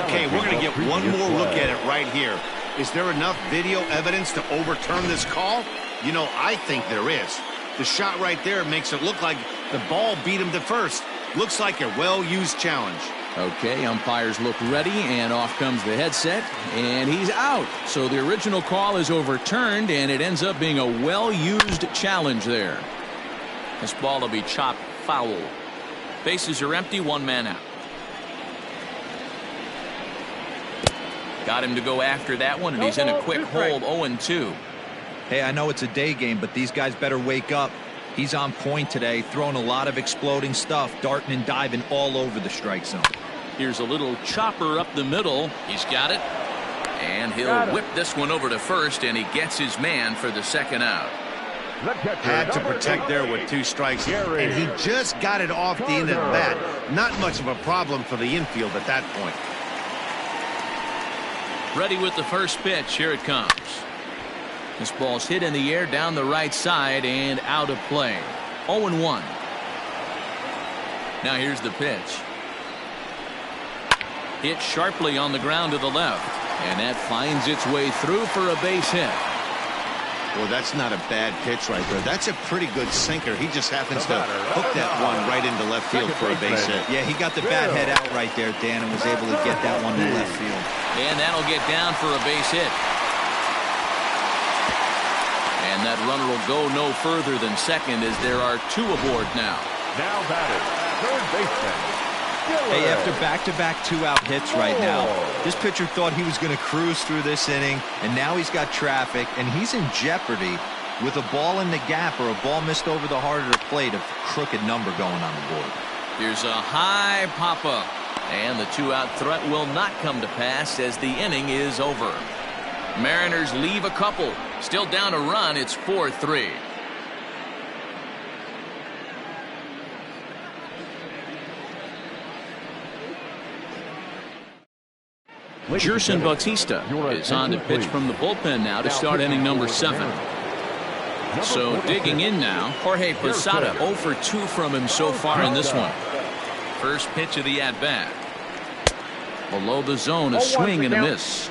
Speaker 2: Okay, we're going to get one more look at it right here. Is there enough video evidence to overturn this call? You know, I think there is. The shot right there makes it look like the ball beat him to first. Looks like a well-used challenge.
Speaker 1: Okay, umpires look ready, and off comes the headset, and he's out. So the original call is overturned, and it ends up being a well-used challenge there. This ball will be chopped foul. Bases are empty, one man out. Got him to go after that one, and he's in a quick hold, 0-2.
Speaker 4: Hey, I know it's a day game, but these guys better wake up. He's on point today, throwing a lot of exploding stuff, darting and diving all over the strike zone.
Speaker 1: Here's a little chopper up the middle. He's got it. And he'll whip this one over to first, and he gets his man for the second out.
Speaker 2: Had to protect there with 2 strikes, and he just got it off the end of the bat. Not much of a problem for the infield at that point.
Speaker 1: Ready with the first pitch. Here it comes. This ball's hit in the air down the right side and out of play. 0-1. Now here's the pitch. Hit sharply on the ground to the left, and that finds its way through for a base hit.
Speaker 2: Well, that's not a bad pitch right there. That's a pretty good sinker. He just happens to hook that one right into left field for a base hit.
Speaker 4: Yeah, he got the bat head out right there, Dan, and was able to get that one to left field.
Speaker 1: And that'll get down for a base hit. And that runner will go no further than second as there are 2 aboard now.
Speaker 3: Now batting, third baseman.
Speaker 4: Hey, after back-to-back 2-out hits right now, this pitcher thought he was going to cruise through this inning, and now he's got traffic, and he's in jeopardy with a ball in the gap or a ball missed over the heart of the plate, a crooked number going on the board.
Speaker 1: Here's a high pop-up, and the 2-out threat will not come to pass as the inning is over. Mariners leave a couple. Still down a run. It's 4-3. Gerson Bautista is on to pitch from the bullpen now to start inning number 7. So digging in now, Jorge Posada, 0 for 2 from him so far in this one. First pitch of the at-bat. Below the zone, a swing and a miss.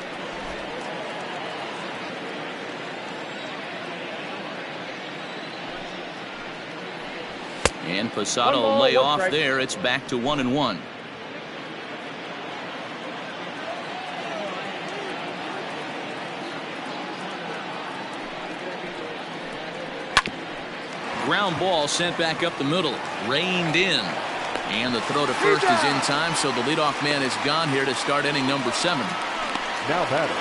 Speaker 1: And Posada will lay off there. It's back to 1-1. Ground ball sent back up the middle. Reined in. And the throw to first is in time, so the leadoff man is gone here to start inning number 7.
Speaker 3: Now batting,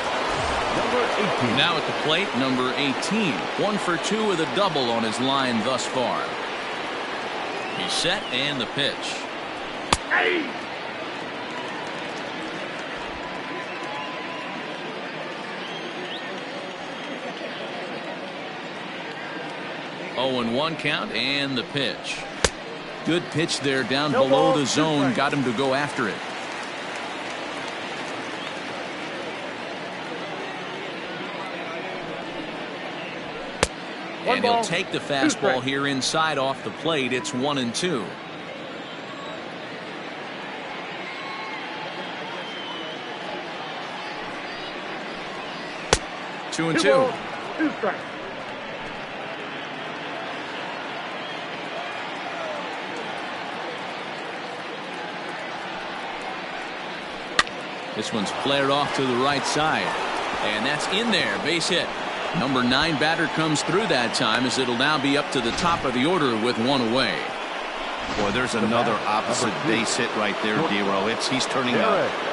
Speaker 3: number 18.
Speaker 1: Now at the plate, number 18. 1 for 2 with a double on his line thus far. He's set, and the pitch.
Speaker 3: Hey!
Speaker 1: 0-1 count, and the pitch. Good pitch there down below the zone. Got him to go after it. And he'll take the fastball here inside off the plate. It's 1-2. 2-2.
Speaker 5: 2 strikes.
Speaker 1: This one's flared off to the right side. And that's in there. Base hit. Number 9 batter comes through that time, as it'll now be up to the top of the order with 1 away.
Speaker 2: Boy, there's another opposite base hit right there, Dero. He's turning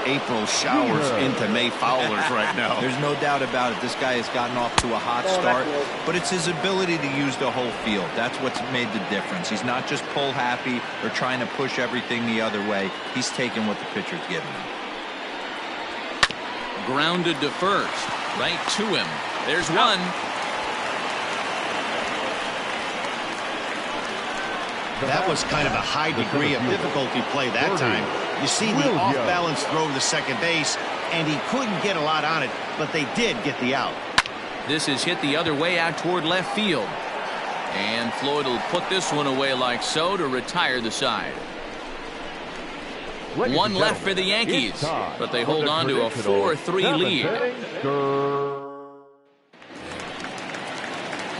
Speaker 2: April showers into May foulers right now.
Speaker 4: There's no doubt about it. This guy has gotten off to a hot start, but it's his ability to use the whole field. That's what's made the difference. He's not just pull happy or trying to push everything the other way. He's taking what the pitcher's giving him.
Speaker 1: Grounded to first. Right to him. There's one.
Speaker 2: That was kind of a high degree of difficulty play that time. You see the off-balance throw to second base, and he couldn't get a lot on it, but they did get the out.
Speaker 1: This is hit the other way out toward left field. And Floyd will put this one away like so to retire the side. One left for the Yankees, but they hold on to a 4-3 lead.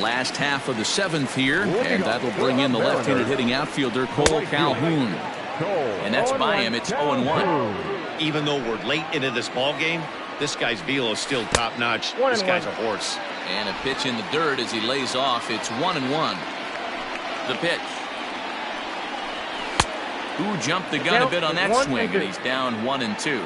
Speaker 1: Last half of the 7th here, and that'll bring in the left-handed hitting outfielder Cole Calhoun. And that's by him. It's 0-1.
Speaker 2: Even though we're late into this ball game, this guy's velo is still top-notch. This guy's a horse.
Speaker 1: And a pitch in the dirt as he lays off. It's 1-1. The pitch. Ooh, jumped the gun a bit on that swing, and he's down 1-2.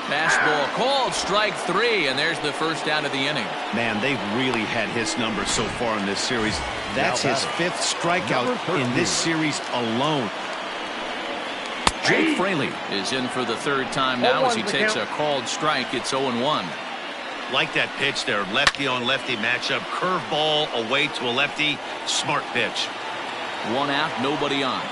Speaker 1: Fastball called, strike 3, and there's the first out of the inning.
Speaker 2: Man, they've really had his number so far in this series. That's his 5th strikeout in this series alone.
Speaker 1: Jake Fraley is in for the 3rd time now as he takes a called strike. It's 0-1.
Speaker 2: Like that pitch there, lefty on lefty matchup, curveball away to a lefty, smart pitch.
Speaker 1: 1 out, nobody on.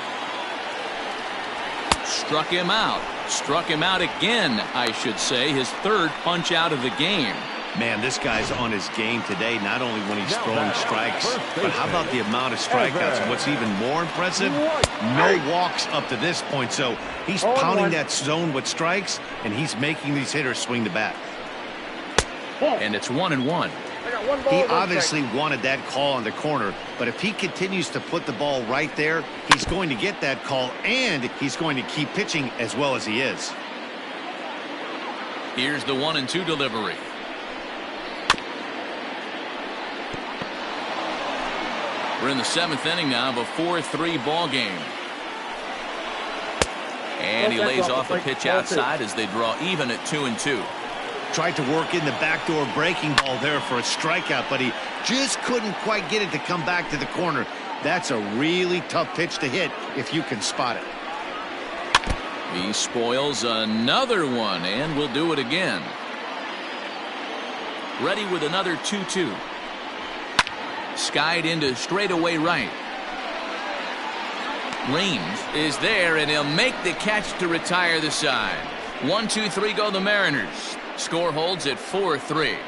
Speaker 1: Struck him out. Struck him out again, I should say. His 3rd punch out of the game.
Speaker 2: Man, this guy's on his game today, not only when he's throwing strikes, but how about the amount of strikeouts? And what's even more impressive, no walks up to this point. So he's pounding that zone with strikes, and he's making these hitters swing the bat.
Speaker 1: And it's 1-1.
Speaker 2: He obviously wanted that call on the corner, but if he continues to put the ball right there, he's going to get that call, and he's going to keep pitching as well as he is.
Speaker 1: Here's the 1-2 delivery. We're in the 7th inning now of a 4-3 ball game. And he lays off a pitch outside as they draw even at 2-2.
Speaker 2: Tried to work in the backdoor breaking ball there for a strikeout, but he just couldn't quite get it to come back to the corner. That's a really tough pitch to hit if you can spot it.
Speaker 1: He spoils another one, and will do it again. Ready with another 2-2. Skied into straightaway right. Range is there, and he'll make the catch to retire the side. 1-2-3 go the Mariners. Score holds at 4-3.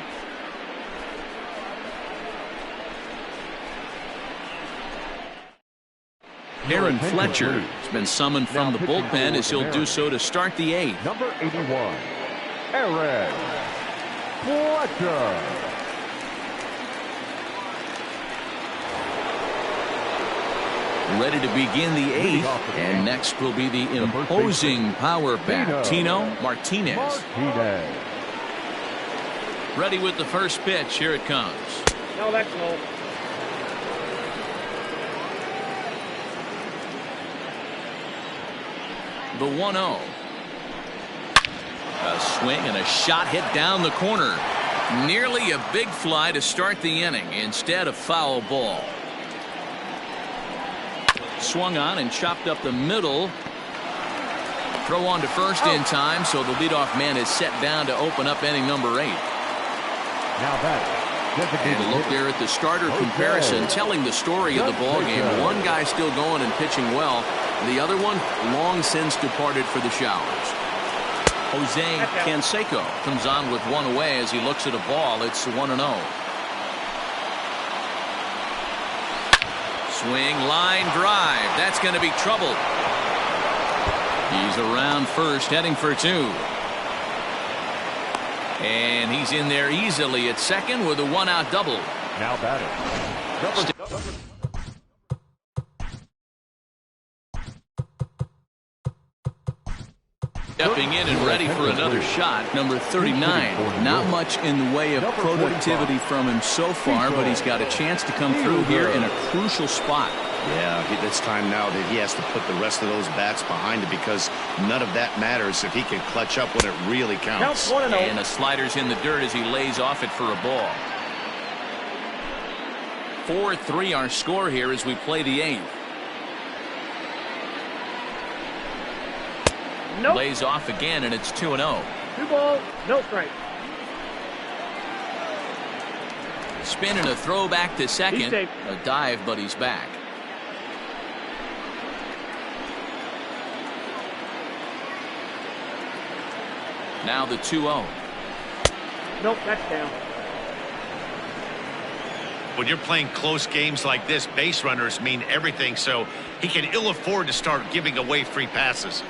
Speaker 1: Aaron Fletcher has been summoned from the bullpen as he'll do so to start the 8th.
Speaker 3: Number 81, Aaron Fletcher.
Speaker 1: Ready to begin the 8th, and next will be the imposing power bat, Tino Martinez. Ready with the first pitch. Here it comes.
Speaker 5: No, that's low.
Speaker 1: The 1-0. A swing and a shot hit down the corner. Nearly a big fly to start the inning. Instead, a foul ball. Swung on and chopped up the middle. Throw on to first in time, so the leadoff man is set down to open up inning number 8.
Speaker 3: Now
Speaker 1: And a look there at the starter comparison, telling the story of the ball game. One guy still going and pitching well. The other one long since departed for the showers. Jose Canseco comes on with 1 away as he looks at a ball. It's 1-0. Swing, line drive. That's going to be trouble. He's around first, heading for 2. And he's in there easily at second with a one-out double.
Speaker 3: Now batting.
Speaker 1: Stepping in and ready for another shot, number 39. Not much in the way of productivity from him so far, but he's got a chance to come through here in a crucial spot.
Speaker 2: Yeah, it's time now that he has to put the rest of those bats behind it, because none of that matters if he can clutch up when it really counts.
Speaker 1: And the slider's in the dirt as he lays off it for a ball. 4-3 our score here as we play the 8th.
Speaker 5: Nope.
Speaker 1: Lays off again, and it's 2-0.
Speaker 5: 2 balls, no strike.
Speaker 1: Spin and a throw back to second. A dive, but he's back. Now the 2-0.
Speaker 5: Nope, that's down.
Speaker 2: When you're playing close games like this, base runners mean everything, so he can ill afford to start giving away free passes.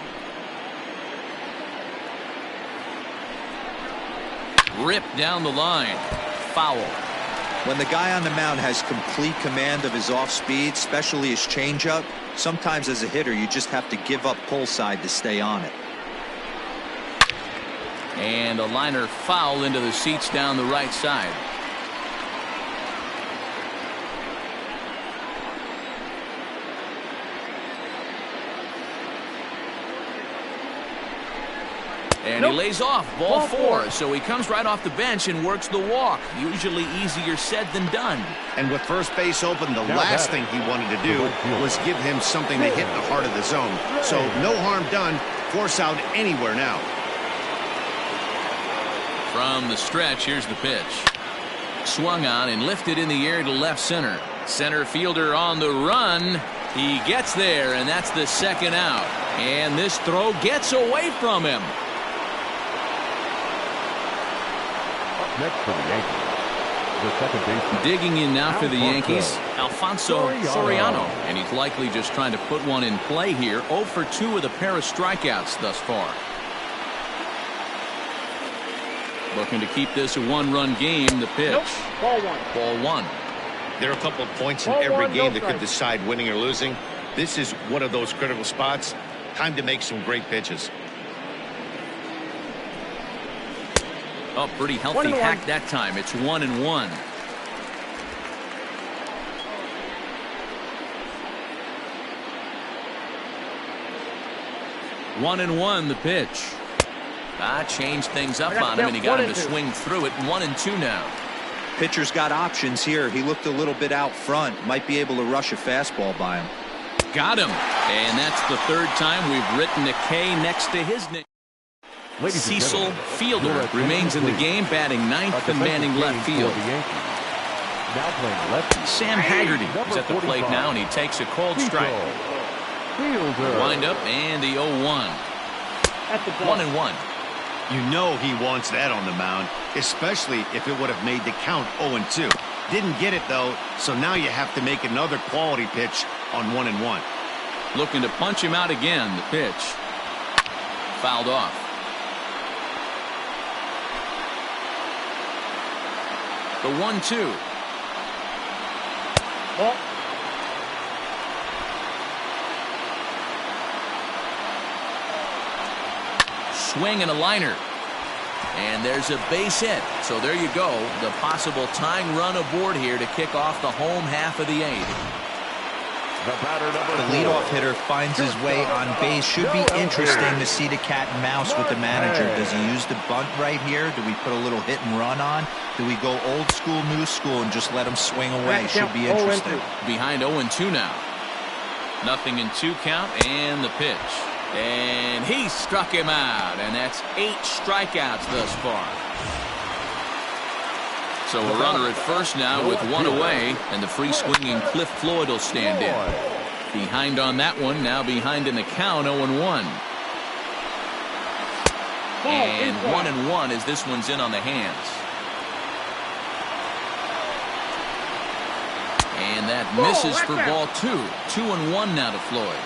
Speaker 1: Ripped down the line. Foul.
Speaker 4: When the guy on the mound has complete command of his off speed, especially his changeup, sometimes as a hitter you just have to give up pull side to stay on it.
Speaker 1: And a liner foul into the seats down the right side. And he lays off. Ball 4. So he comes right off the bench and works the walk. Usually easier said than done.
Speaker 2: And with first base open, the last thing he wanted to do was give him something to hit the heart of the zone. So no harm done. Force out anywhere now.
Speaker 1: From the stretch, here's the pitch. Swung on and lifted in the air to left center. Center fielder on the run. He gets there, and that's the second out. And this throw gets away from him.
Speaker 3: Next for the Yankees, the second baseman.
Speaker 1: Digging in now for the Yankees, Alfonso Soriano. And he's likely just trying to put one in play here. 0 for 2 with a pair of strikeouts thus far. Looking to keep this a one-run game. The pitch.
Speaker 5: Nope. Ball 1.
Speaker 1: Ball 1.
Speaker 2: There are a couple of points in
Speaker 5: Ball
Speaker 2: every
Speaker 5: 1,
Speaker 2: game
Speaker 5: no
Speaker 2: that could decide winning or losing. This is one of those critical spots. Time to make some great pitches.
Speaker 1: Oh, pretty healthy hack that time. It's 1-1. One and one, the pitch. Changed things up on him, and he got him to swing through it. 1-2 now.
Speaker 4: Pitcher's got options here. He looked a little bit out front. Might be able to rush a fastball by him.
Speaker 1: Got him. And that's the third time we've written a K next to his name. Cecil Fielder remains in the game, batting 9th and manning left field.
Speaker 3: Now playing lefty.
Speaker 1: Sam Haggerty is at the plate now, and he takes a cold strike. Wind up and the 0-1. 1-1.
Speaker 2: You know he wants that on the mound, especially if it would have made the count 0-2. Didn't get it, though, so now you have to make another quality pitch on 1-1.
Speaker 1: Looking to punch him out again. The pitch. Fouled off. The 1-2.
Speaker 5: Ball.
Speaker 1: Swing and a liner. And there's a base hit. So there you go. The possible tying run aboard here to kick off the home half of the 8th.
Speaker 4: The leadoff hitter finds his way on base. Should be interesting to see the cat and mouse with the manager. Does he use the bunt right here? Do we put a little hit and run on? Do we go old school, new school, and just let him swing away? Should be interesting.
Speaker 1: Behind 0-2 now. Nothing in 2 count, and the pitch. And he struck him out, and that's 8 strikeouts thus far. So a runner at first now with 1 away, and the free swinging Cliff Floyd will stand in. Behind on that one, now behind in the count, 0-1. And 1-1 as this one's in on the hands. And that misses for ball 2. 2-1 now to Floyd.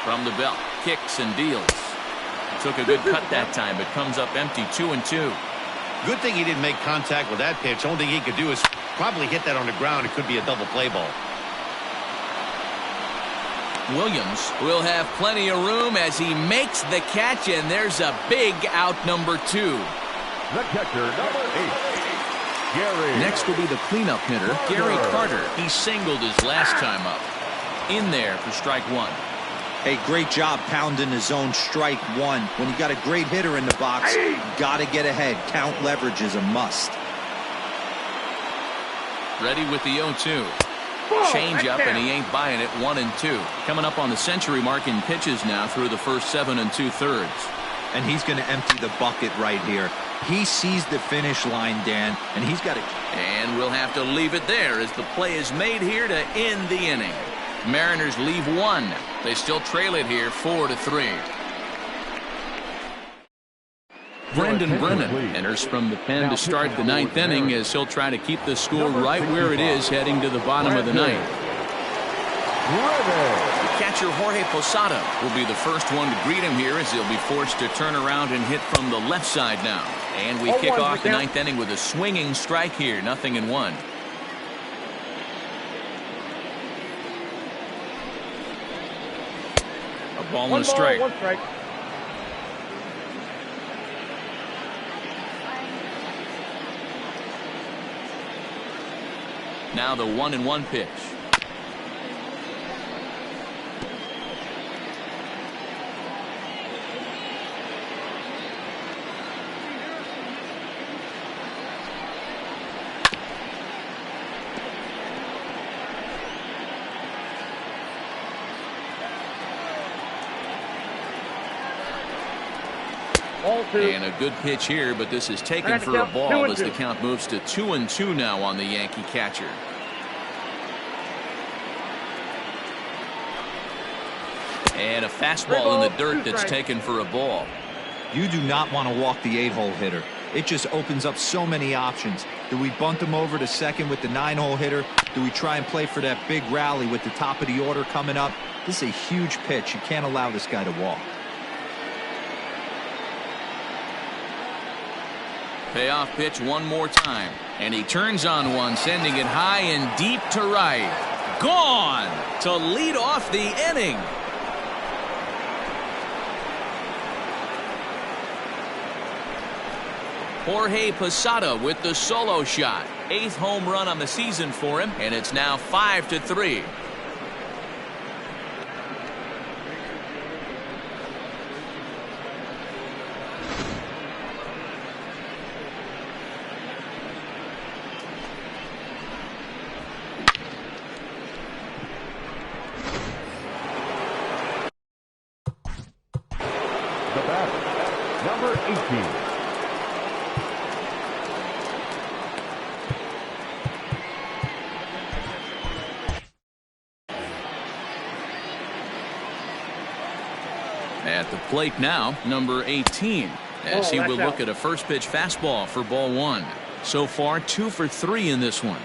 Speaker 1: From the belt, kicks and deals. Took a good cut that time, but comes up empty, 2-2.
Speaker 2: Good thing he didn't make contact with that pitch. Only thing he could do is probably hit that on the ground. It could be a double play ball.
Speaker 1: Williams will have plenty of room as he makes the catch, and there's a big out, number 2.
Speaker 3: The catcher, number 8, Gary.
Speaker 1: Next will be the cleanup hitter, Gary Carter. He singled his last time up. In there for strike 1.
Speaker 4: Hey, great job pounding the zone, strike 1. When you got a great hitter in the box, you got to get ahead. Count leverage is a must.
Speaker 1: Ready with the 0-2. Change up, and he ain't buying it. 1-2. Coming up on the century mark in pitches now through the first 7 2/3.
Speaker 4: And he's going to empty the bucket right here. He sees the finish line, Dan, and he's got to.
Speaker 1: And we'll have to leave it there as the play is made here to end the inning. Mariners leave 1. They still trail it here 4-3. Brendan Brennan enters from the pen to start the 9th inning as he'll try to keep the score right where it is heading to the bottom of the 9th. The catcher Jorge Posada will be the first one to greet him here as he'll be forced to turn around and hit from the left side now. And we kick off the 9th inning with a swinging strike here, 0-1. A ball and a strike.
Speaker 5: 1 strike.
Speaker 1: Now the 1-1 pitch. And a good pitch here, but this is taken for a ball as the count moves to 2-2 now on the Yankee catcher. And a fastball in the dirt that's taken for a ball.
Speaker 4: You do not want to walk the 8-hole hitter. It just opens up so many options. Do we bunt him over to second with the 9-hole hitter? Do we try and play for that big rally with the top of the order coming up? This is a huge pitch. You can't allow this guy to walk.
Speaker 1: Payoff pitch one more time, and he turns on one, sending it high and deep to right. Gone to lead off the inning. Jorge Posada with the solo shot. 8th home run on the season for him, and it's now 5-3.
Speaker 3: The batter, number 18.
Speaker 1: At the plate now, number 18, as he will look at a first pitch fastball for ball 1. So far, 2 for 3 in this one.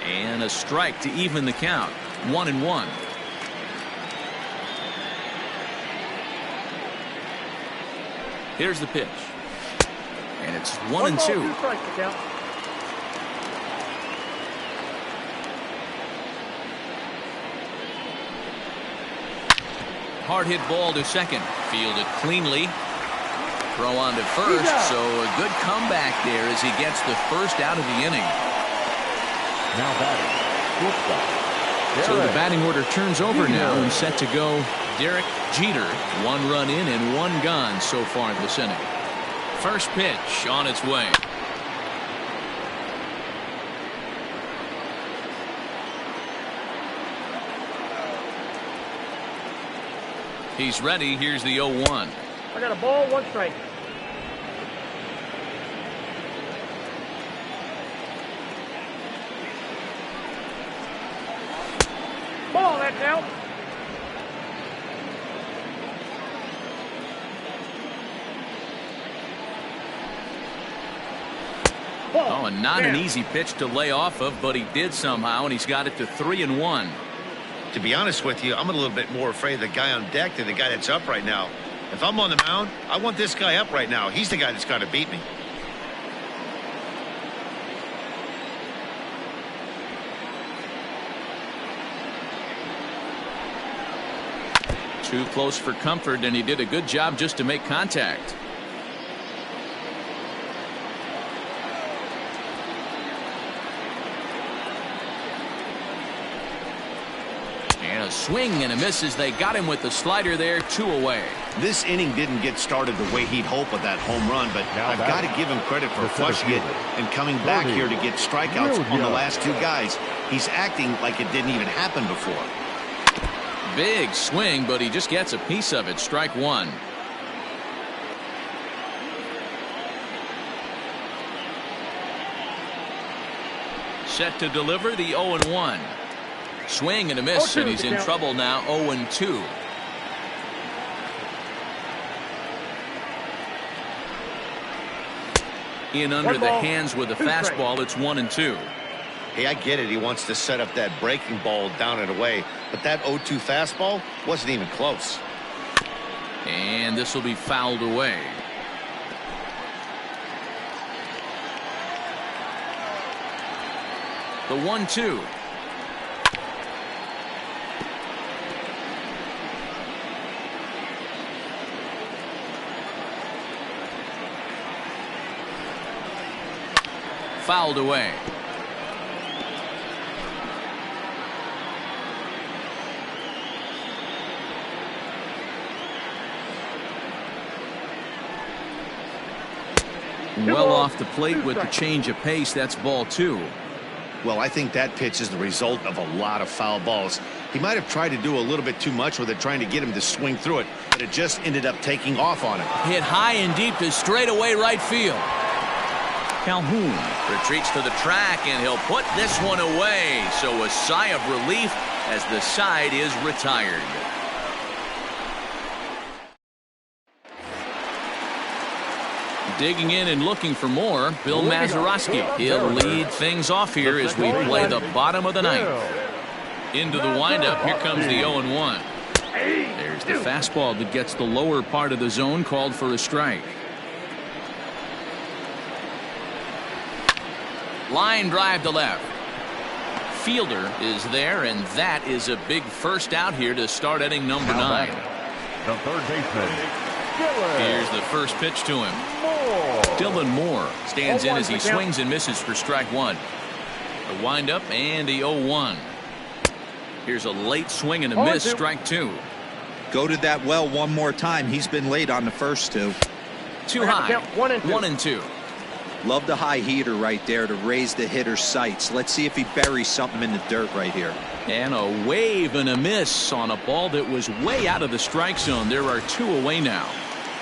Speaker 1: And a strike to even the count. 1-1. Here's the pitch. And it's 1-2. Hard hit ball to second. Fielded cleanly. Throw on to first. So a good comeback there as he gets the first out of the inning.
Speaker 3: Now batting.
Speaker 1: So the batting order turns over now and set to go. Derek Jeter. 1 run in and 1 gone so far this inning. First pitch on its way. He's ready. Here's the 0-1.
Speaker 5: I got a ball, 1 strike. Ball, that's out.
Speaker 1: Oh, and not an easy pitch to lay off of, but he did somehow, and he's got it to 3-1.
Speaker 2: To be honest with you, I'm a little bit more afraid of the guy on deck than the guy that's up right now. If I'm on the mound, I want this guy up right now. He's the guy that's got to beat me.
Speaker 1: Too close for comfort, and he did a good job just to make contact. And a swing and a miss as they got him with the slider there, 2 away.
Speaker 2: This inning didn't get started the way he'd hope with that home run, but I've got to give him credit for flushing it and coming back here to get strikeouts on the last 2 guys. He's acting like it didn't even happen before.
Speaker 1: Big swing, but he just gets a piece of it. Strike 1. Set to deliver the 0-1. Swing and a miss, and he's in trouble now. 0-2. In under the hands with a fastball. It's 1-2.
Speaker 2: Hey, I get it. He wants to set up that breaking ball down and away, but that 0-2 fastball wasn't even close.
Speaker 1: And this will be fouled away. The 1-2. Fouled away. Well off the plate with the change of pace. That's ball 2.
Speaker 2: Well, I think that pitch is the result of a lot of foul balls. He might have tried to do a little bit too much with it, trying to get him to swing through it, but it just ended up taking off on him.
Speaker 1: Hit high and deep to straightaway right field. Calhoun retreats to the track, and he'll put this one away. So a sigh of relief as the side is retired. Digging in and looking for more, Bill Mazeroski. He'll lead things off here as we play the bottom of the 9th. Into the windup. Here comes the 0-1. There's the fastball that gets the lower part of the zone, called for a strike. Line drive to left. Fielder is there, and that is a big first out here to start inning number 9.
Speaker 3: The third baseman.
Speaker 1: Here's the first pitch to him. Dylan Moore stands in as he swings and misses for strike 1. The windup and the 0-1. Here's a late swing and a miss. Strike 2.
Speaker 4: Go to that well one more time. He's been late on the first 2.
Speaker 1: Too high. 1-2.
Speaker 4: Love the high heater right there to raise the hitter's sights. Let's see if he buries something in the dirt right here.
Speaker 1: And a wave and a miss on a ball that was way out of the strike zone. There are 2 away now.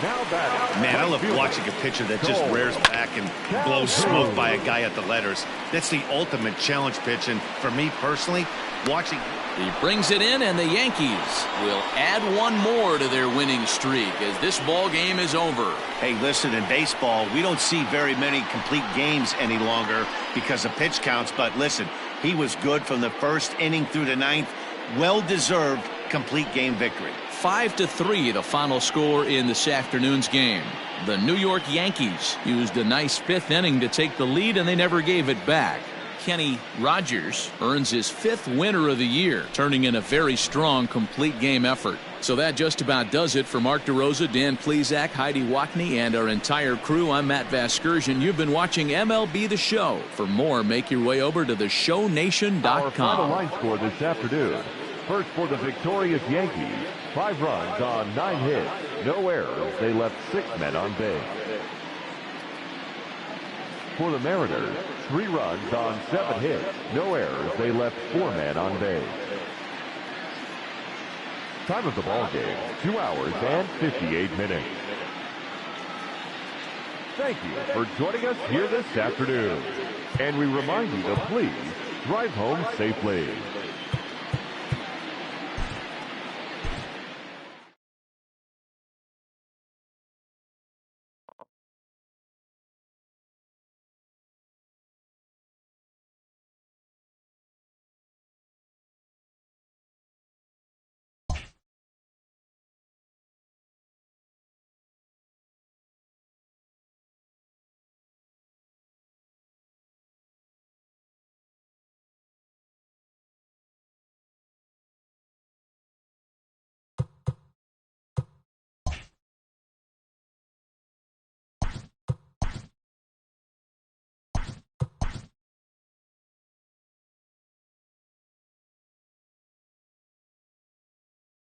Speaker 2: Man, I love watching a pitcher that just rears back and blows smoke by a guy at the letters. That's the ultimate challenge pitch, and for me personally, watching.
Speaker 1: He brings it in, and the Yankees will add 1 more to their winning streak as this ball game is over.
Speaker 2: Hey, listen, in baseball, we don't see very many complete games any longer because of pitch counts, but listen, he was good from the first inning through the 9th. Well-deserved complete game victory.
Speaker 1: 5-3 the final score in this afternoon's game. The New York Yankees used a nice 5th inning to take the lead, and they never gave it back. Kenny Rogers earns his 5th winner of the year, turning in a very strong complete game effort. So that just about does it for Mark DeRosa, Dan Plesac, Heidi Watney, and our entire crew. I'm Matt Vasgersian. You've been watching MLB The Show. For more, make your way over to theshownation.com.
Speaker 3: Our final line score this afternoon. First for the victorious Yankees, 5 runs on 9 hits, no errors. They left 6 men on base. For the Mariners, 3 runs on 7 hits, no errors. They left 4 men on base. Time of the ball game, 2 hours and 58 minutes. Thank you for joining us here this afternoon. And we remind you to please drive home safely.